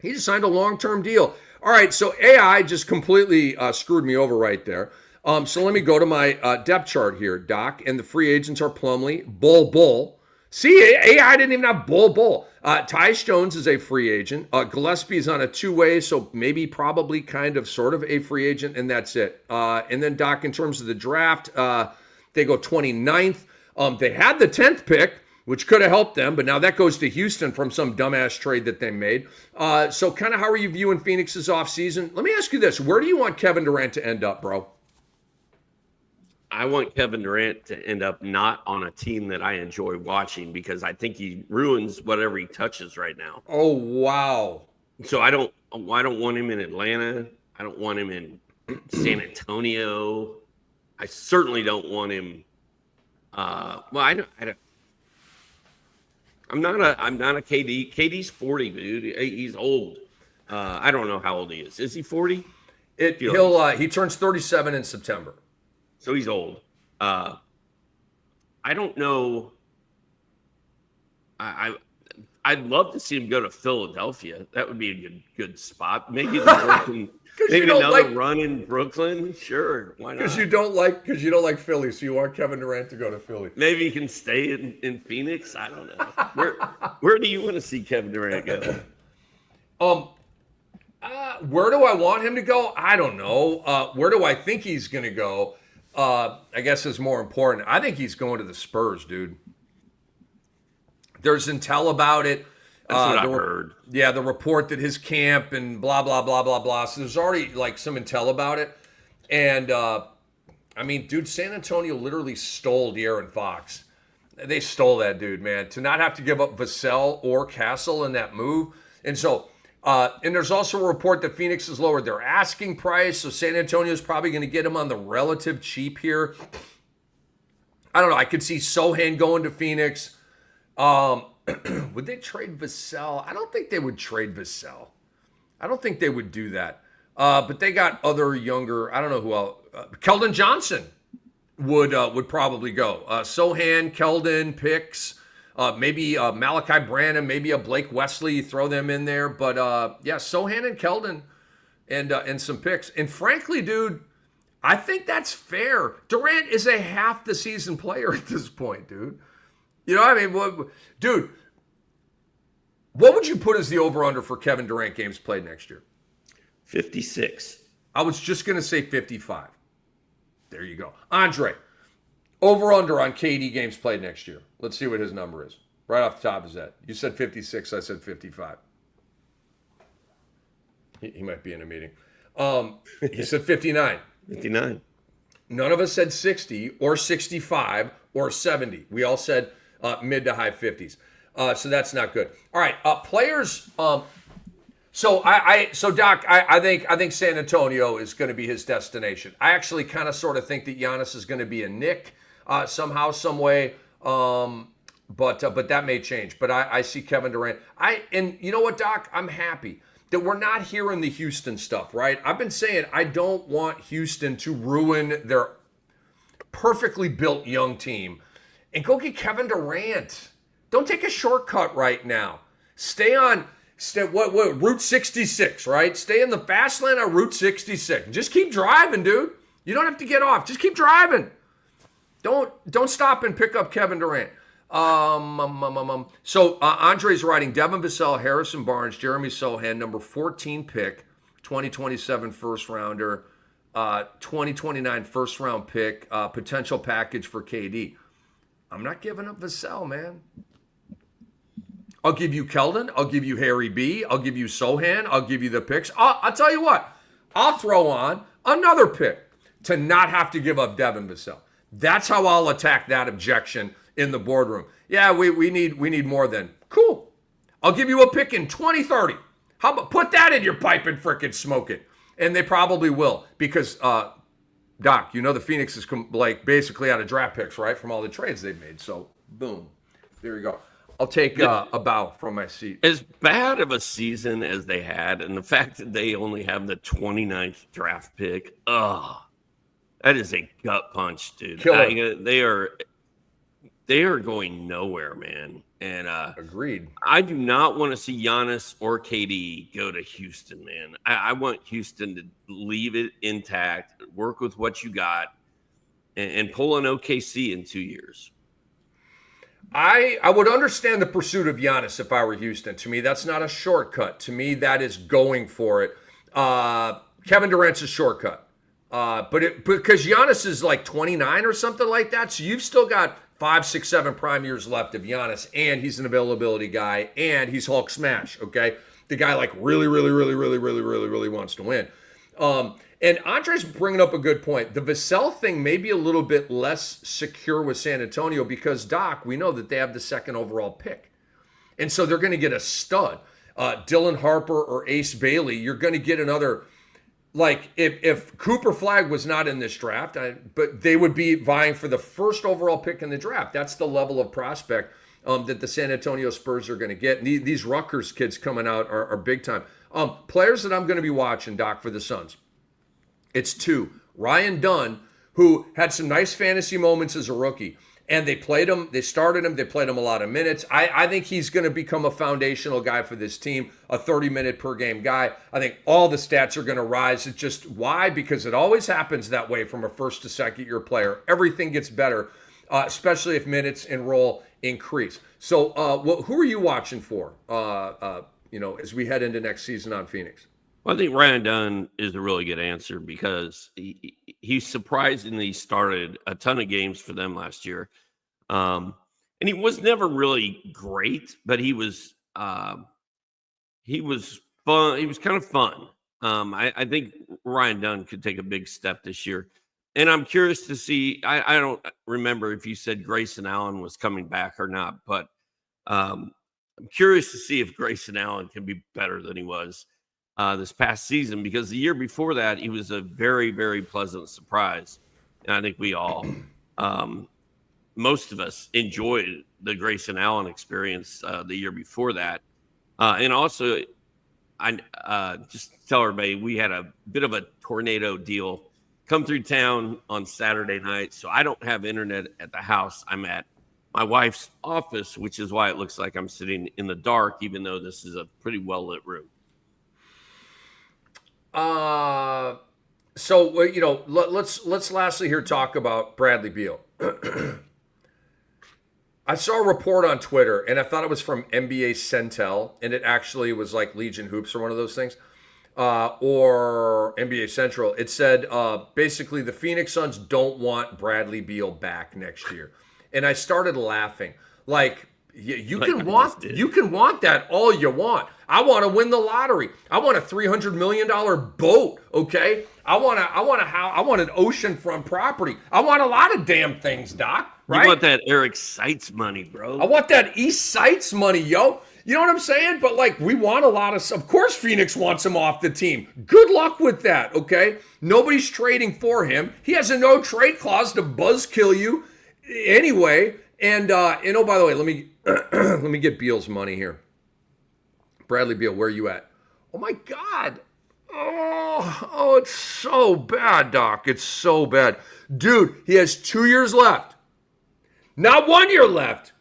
S1: He just signed a long-term deal. All right, so AI just completely screwed me over right there. So let me go to my depth chart here, Doc. And the free agents are Plumlee, Bull. See, AI didn't even have Bull. Tyus Jones is a free agent. Gillespie's on a two-way, so maybe, probably, kind of, sort of a free agent, and that's it. And then, Doc, in terms of the draft, they go 29th. They had the 10th pick, which could have helped them, but now that goes to Houston from some dumbass trade that they made. So kind of how are you viewing Phoenix's offseason? Let me ask you this. Where do you want Kevin Durant to end up, bro?
S2: I want Kevin Durant to end up not on a team that I enjoy watching, because I think he ruins whatever he touches right now.
S1: Oh, wow.
S2: So I don't want him in Atlanta. I don't want him in San Antonio. I certainly don't want him. I'm not a KD. KD's 40, dude. He's old. I don't know how old he is. Is he 40?
S1: He turns 37 in September.
S2: So he's old. I don't know. I'd love to see him go to Philadelphia. That would be a good spot. Maybe another run in Brooklyn. Sure, why not?
S1: Because you don't like Philly, so you want Kevin Durant to go to Philly.
S2: Maybe he can stay in Phoenix. I don't know. Where do you want to see Kevin Durant go?
S1: Where do I want him to go? I don't know. Where do I think he's going to go? I guess is more important. I think he's going to the Spurs, dude. There's intel about it.
S2: That's what I've heard.
S1: Yeah, the report that his camp and blah, blah, blah, blah, blah. So there's already like some intel about it. And, I mean, dude, San Antonio literally stole De'Aaron Fox. They stole that dude, man. To not have to give up Vassell or Castle in that move. And so, and there's also a report that Phoenix has lowered their asking price, so San Antonio is probably going to get him on the relative cheap here. I don't know. I could see Sohan going to Phoenix. Would they trade Vassell? I don't think they would trade Vassell. I don't think they would do that. But they got other younger. I don't know who else. Keldon Johnson would probably go. Sohan, Keldon, Picks. Maybe Malachi Branham, maybe a Blake Wesley, throw them in there. But yeah, Sohan and Keldon and some picks. And frankly, dude, I think that's fair. Durant is a half the season player at this point, dude. You know what I mean? Dude, what would you put as the over-under for Kevin Durant games played next year?
S2: 56.
S1: I was just going to say 55. There you go. Andre, over under on KD games played next year. Let's see what his number is. Right off the top of his head. You said 56, I said 55. He might be in a meeting. He said 59.
S2: 59.
S1: None of us said 60 or 65 or 70. We all said mid to high 50s. So that's not good. All right, players. So Doc, I think San Antonio is going to be his destination. I actually kind of sort of think that Giannis is going to be a Knick somehow, some way. But that may change. But I see Kevin Durant. And you know what, Doc? I'm happy that we're not hearing the Houston stuff, right? I've been saying I don't want Houston to ruin their perfectly built young team and go get Kevin Durant. Don't take a shortcut right now. Stay Route 66, right? Stay in the fast lane on Route 66. Just keep driving, dude. You don't have to get off. Just keep driving. Don't stop and pick up Kevin Durant. So Andre's writing Devin Vassell, Harrison Barnes, Jeremy Sohan, number 14 pick, 2027 first rounder, 2029 first round pick, potential package for KD. I'm not giving up Vassell, man. I'll give you Keldon. I'll give you Harry B. I'll give you Sohan. I'll give you the picks. I'll tell you what. I'll throw on another pick to not have to give up Devin Vassell. That's how I'll attack that objection in the boardroom. Yeah, we need more than. Cool. I'll give you a pick in 2030. How about put that in your pipe and frickin' smoke it? And they probably will because, Doc, you know the Phoenix is basically out of draft picks, right, from all the trades they've made. So, boom. There you go. I'll take a bow from my seat.
S2: As bad of a season as they had, and the fact that they only have the 29th draft pick, that is a gut punch, dude. They are going nowhere, man. And
S1: agreed.
S2: I do not want to see Giannis or KD go to Houston, man. I want Houston to leave it intact, work with what you got, and pull an OKC in 2 years.
S1: I would understand the pursuit of Giannis if I were Houston. To me, that's not a shortcut. To me, that is going for it. Kevin Durant's a shortcut. Because Giannis is like 29 or something like that, so you've still got 5, 6, 7 prime years left of Giannis, and he's an availability guy, and he's Hulk smash, okay? The guy like really wants to win. And Andre's bringing up a good point. The Vassell thing may be a little bit less secure with San Antonio because, Doc, we know that they have the second overall pick. And so they're going to get a stud. Dylan Harper or Ace Bailey, you're going to get another, like if Cooper Flagg was not in this draft, but they would be vying for the first overall pick in the draft. That's the level of prospect that the San Antonio Spurs are going to get. And these Rutgers kids coming out are big time. Players that I'm going to be watching, Doc, for the Suns. It's 2. Ryan Dunn, who had some nice fantasy moments as a rookie. And they played him, they started him, they played him a lot of minutes. I think he's going to become a foundational guy for this team, a 30-minute per game guy. I think all the stats are going to rise. It's just why? Because it always happens that way from a first to second year player. Everything gets better, especially if minutes and role increase. So who are you watching for, as we head into next season on Phoenix?
S2: Well, I think Ryan Dunn is a really good answer because he surprisingly started a ton of games for them last year. And he was never really great, but he was fun. He was kind of fun. I think Ryan Dunn could take a big step this year. And I'm curious to see, I don't remember if you said Grayson Allen was coming back or not, but I'm curious to see if Grayson Allen can be better than he was this past season, because the year before that, he was a very, very pleasant surprise. And I think we all, most of us, enjoyed the Grayson Allen experience the year before that. And also, I just tell everybody, we had a bit of a tornado deal come through town on Saturday night. So I don't have internet at the house. I'm at my wife's office, which is why it looks like I'm sitting in the dark, even though this is a pretty well-lit room.
S1: Let's lastly here talk about Bradley Beal. I saw a report on Twitter, and I thought it was from NBA Centel, and it actually was like Legion Hoops or one of those things. or NBA Central. It said basically the Phoenix Suns don't want Bradley Beal back next year, and I started laughing. Like you
S2: Like
S1: can
S2: I
S1: want
S2: just did.
S1: you can want that all you want. I want to win the lottery. I want a $300 million boat. Okay, I want an oceanfront property. I want a lot of damn things, Doc.
S2: You
S1: Right?
S2: want that Eric Sites money, bro.
S1: I want that East Sites money, yo. You know what I'm saying? But like, we want a lot of course, Phoenix wants him off the team. Good luck with that, okay? Nobody's trading for him. He has a no trade clause to buzzkill you anyway. And oh, by the way, let me let me get Beal's money here. Bradley Beal, where are you at? Oh my God. Oh, it's so bad, Doc. It's so bad. Dude, he has 2 years left. Not 1 year left.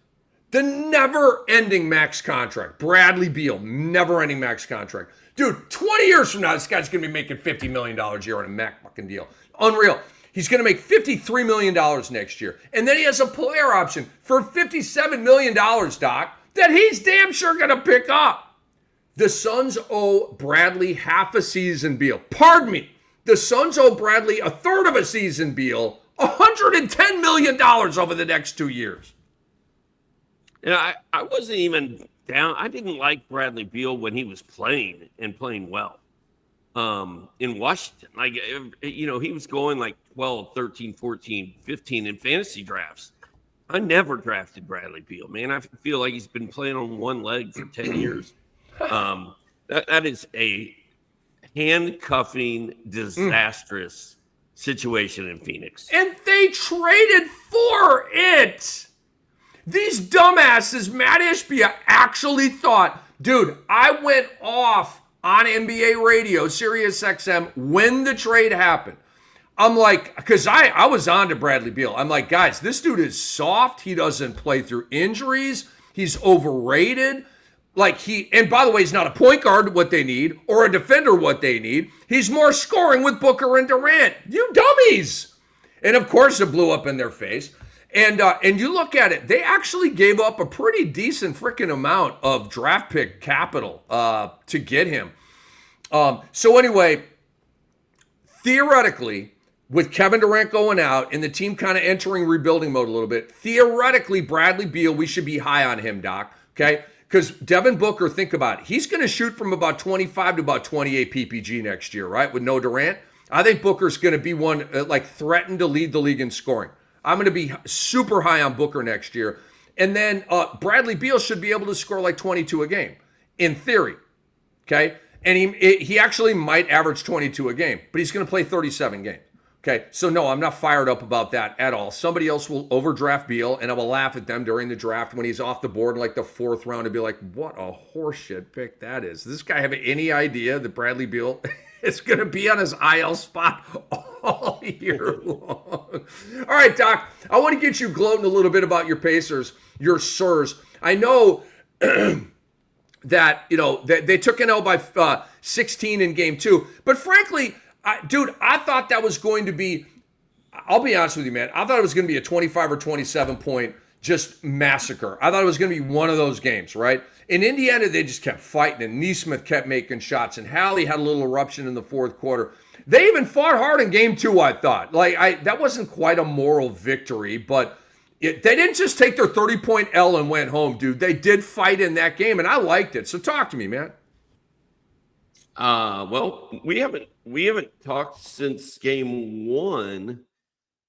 S1: The never-ending max contract. Bradley Beal, never-ending max contract. Dude, 20 years from now, this guy's going to be making $50 million a year on a max fucking deal. Unreal. He's going to make $53 million next year. And then he has a player option for $57 million, Doc, that he's damn sure going to pick up. The Suns owe Bradley half a season Beal. Pardon me. The Suns owe Bradley a third of a season Beal, $110 million over the next 2 years.
S2: You know, I wasn't even down. I didn't like Bradley Beal when he was playing and playing well in Washington. Like, you know, he was going like 12, 13, 14, 15 in fantasy drafts. I never drafted Bradley Beal, man. I feel like he's been playing on one leg for 10 years. That is a handcuffing, disastrous situation in Phoenix.
S1: And they traded for it. These dumbasses, Matt Ishbia, actually thought, dude, I went off on NBA radio, Sirius XM, when the trade happened. I'm like, because I was on to Bradley Beal. I'm like, guys, this dude is soft. He doesn't play through injuries. He's overrated. And by the way, he's not a point guard, what they need, or a defender, what they need. He's more scoring with Booker and Durant. You dummies. And of course, it blew up in their face. And you look at it, they actually gave up a pretty decent freaking amount of draft pick capital to get him. So anyway, theoretically, with Kevin Durant going out and the team kind of entering rebuilding mode a little bit, theoretically, Bradley Beal, we should be high on him, Doc, okay? Because Devin Booker, think about it. He's going to shoot from about 25 to about 28 PPG next year, right, with no Durant. I think Booker's going to be one, threatened to lead the league in scoring. I'm going to be super high on Booker next year. And then Bradley Beal should be able to score like 22 a game, in theory, okay? And he actually might average 22 a game, but he's going to play 37 games. Okay, so no, I'm not fired up about that at all. Somebody else will overdraft Beal, and I will laugh at them during the draft when he's off the board in like the fourth round and be like, what a horseshit pick that is. Does this guy have any idea that Bradley Beal is going to be on his IL spot all year long? All right, Doc, I want to get you gloating a little bit about your Pacers, your Sirs. I know that, they took an L by 16 in game 2, but frankly, dude, I thought that was going to be, I'll be honest with you, man. I thought it was going to be a 25 or 27 point just massacre. I thought it was going to be one of those games, right? In Indiana, they just kept fighting, and Nesmith kept making shots, and Hallie had a little eruption in the fourth quarter. They even fought hard in game 2, I thought. That wasn't quite a moral victory, but they didn't just take their 30-point L and went home, dude. They did fight in that game, and I liked it. So talk to me, man.
S2: Well, we haven't talked since game 1.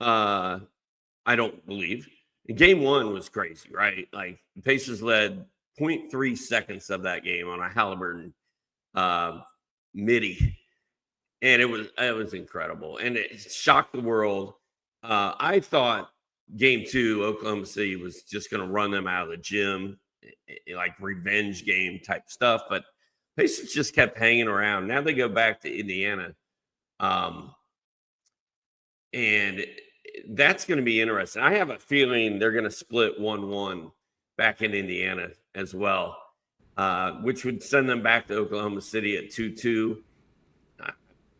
S2: I don't believe. Game 1 was crazy, right? Like the Pacers led 0.3 seconds of that game on a Halliburton midi, and it was incredible, and it shocked the world. I thought game 2, Oklahoma City was just going to run them out of the gym, like revenge game type stuff, but Pacers just kept hanging around. Now they go back to Indiana. And that's going to be interesting. I have a feeling they're going to split 1-1 back in Indiana as well, which would send them back to Oklahoma City at 2-2.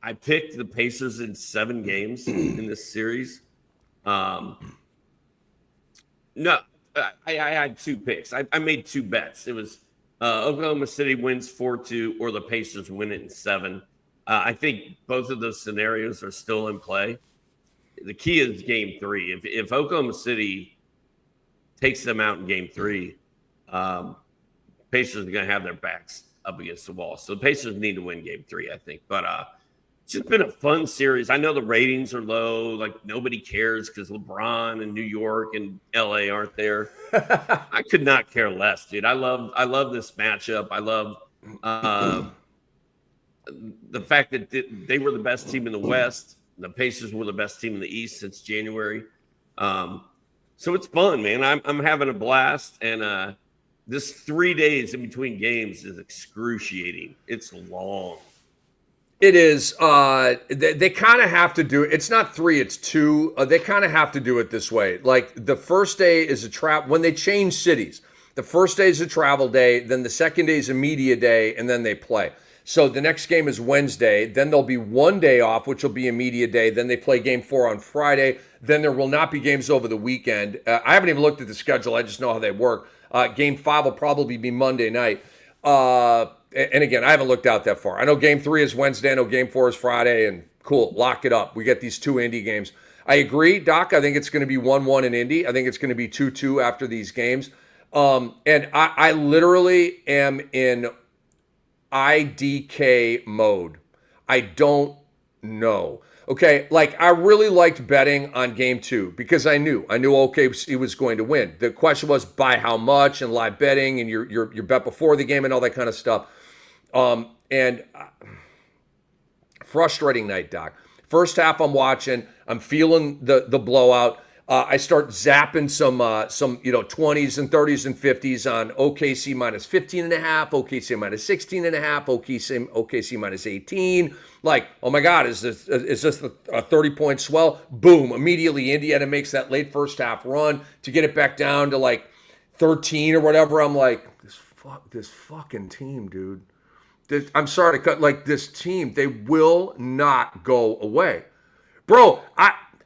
S2: I picked the Pacers in 7 games in this series. No, I had 2 picks. I made 2 bets. It was Oklahoma City wins 4-2, or the Pacers win it in 7. I think both of those scenarios are still in play. The key is game 3. If Oklahoma City takes them out in game 3, Pacers are going to have their backs up against the wall. So the Pacers need to win game 3, I think. But it's just been a fun series. I know the ratings are low. Like, nobody cares because LeBron and New York and LA aren't there. I could not care less, dude. I love this matchup. I love the fact that they were the best team in the West. The Pacers were the best team in the East since January. So it's fun, man. I'm having a blast. And this 3 days in between games is excruciating. It's long.
S1: It is. They kind of have to do it. It's not 3, it's 2. They kind of have to do it this way. Like, the first day is a trap. When they change cities, the first day is a travel day, then the second day is a media day, and then they play. So the next game is Wednesday. Then there'll be 1 day off, which will be a media day. Then they play game 4 on Friday. Then there will not be games over the weekend. I haven't even looked at the schedule. I just know how they work. Game 5 will probably be Monday night. And again, I haven't looked out that far. I know game 3 is Wednesday. I know game 4 is Friday. And cool, lock it up. We get these 2 Indy games. I agree, Doc. I think it's going to be 1-1 in Indy. I think it's going to be 2-2 after these games. And I literally am in IDK mode. I don't know. Okay, like, I really liked betting on game 2 because I knew OKC was going to win. The question was by how much, and live betting, and your bet before the game and all that kind of stuff. And frustrating night, Doc. First half I'm watching. I'm feeling the blowout. I start zapping some 20s and 30s and 50s on OKC minus 15.5, OKC minus 16.5, OKC minus 18. Like, oh my God, is this a 30-point swell? Boom! Immediately, Indiana makes that late first half run to get it back down to like 13 or whatever. I'm like, this fucking team, dude. I'm sorry to cut. Like, this team, they will not go away, bro.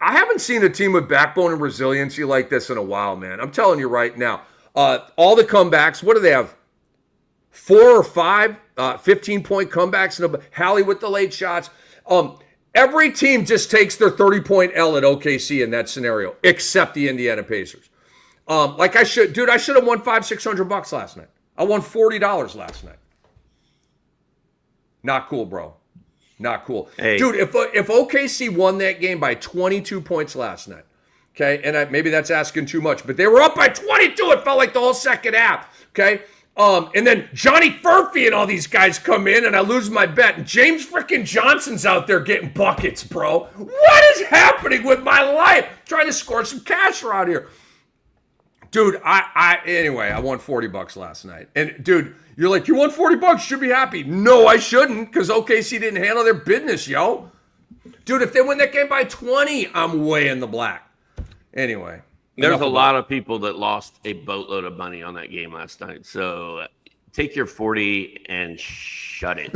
S1: I haven't seen a team with backbone and resiliency like this in a while, man. I'm telling you right now. All the comebacks, what do they have? 4 or 5 15-point comebacks. And Hallie with the late shots. Every team just takes their 30-point L at OKC in that scenario, except the Indiana Pacers. I should have won $500-600 last night. I won $40 last night. Not cool, bro. Not cool.
S2: Hey.
S1: Dude, if OKC won that game by 22 points last night, okay, and maybe that's asking too much, but they were up by 22. It felt like the whole second half, okay? And then Johnny Furphy and all these guys come in, and I lose my bet. And James frickin' Johnson's out there getting buckets, bro. What is happening with my life? Trying to score some cash around here. Dude, anyway, I won $40 last night. And dude, you're like, you won $40, you should be happy. No, I shouldn't, because OKC didn't handle their business, yo. Dude, if they win that game by 20, I'm way in the black. Anyway.
S2: There's a lot of people that lost a boatload of money on that game last night. So take your 40 and shut it.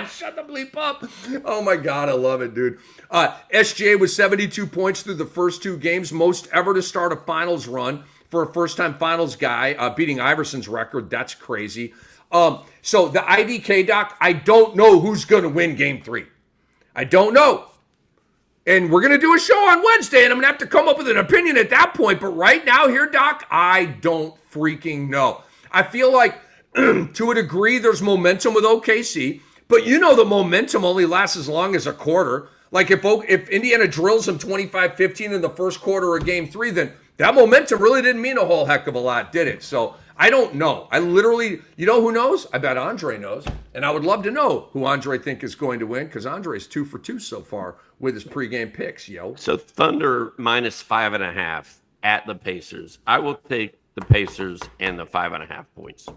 S1: Shut the bleep up. Oh my God, I love it, dude. SGA was 72 points through the first 2 games, most ever to start a finals run for a first-time finals guy, beating Iverson's record. That's crazy. So the IDK, Doc, I don't know who's going to win game 3. I don't know. And we're going to do a show on Wednesday, and I'm going to have to come up with an opinion at that point. But right now here, Doc, I don't freaking know. I feel like, to a degree, there's momentum with OKC. But you know the momentum only lasts as long as a quarter. Like, if Indiana drills them 25-15 in the first quarter of game 3, then that momentum really didn't mean a whole heck of a lot, did it? So I don't know. I literally, you know who knows? I bet Andre knows. And I would love to know who Andre think is going to win, because Andre's 2 for 2 so far with his pregame picks, yo.
S2: So Thunder minus 5.5 at the Pacers. I will take the Pacers and the 5.5 points.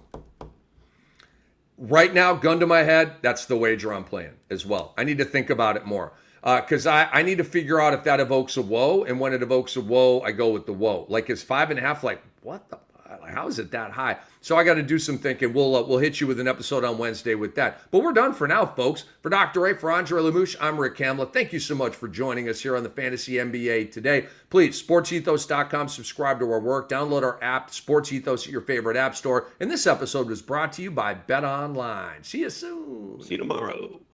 S1: Right now, gun to my head, that's the wager I'm playing as well. I need to think about it more. Because I need to figure out if that evokes a whoa, and when it evokes a whoa, I go with the whoa. Like, is 5.5 like, what the? How is it that high? So I got to do some thinking. We'll hit you with an episode on Wednesday with that. But we're done for now, folks. For Dr. A, for Andre Lemouche, I'm Rick Kamla. Thank you so much for joining us here on the Fantasy NBA today. Please, sportsethos.com, subscribe to our work, download our app, Sports Ethos, at your favorite app store. And this episode was brought to you by Bet Online. See you soon.
S2: See you tomorrow.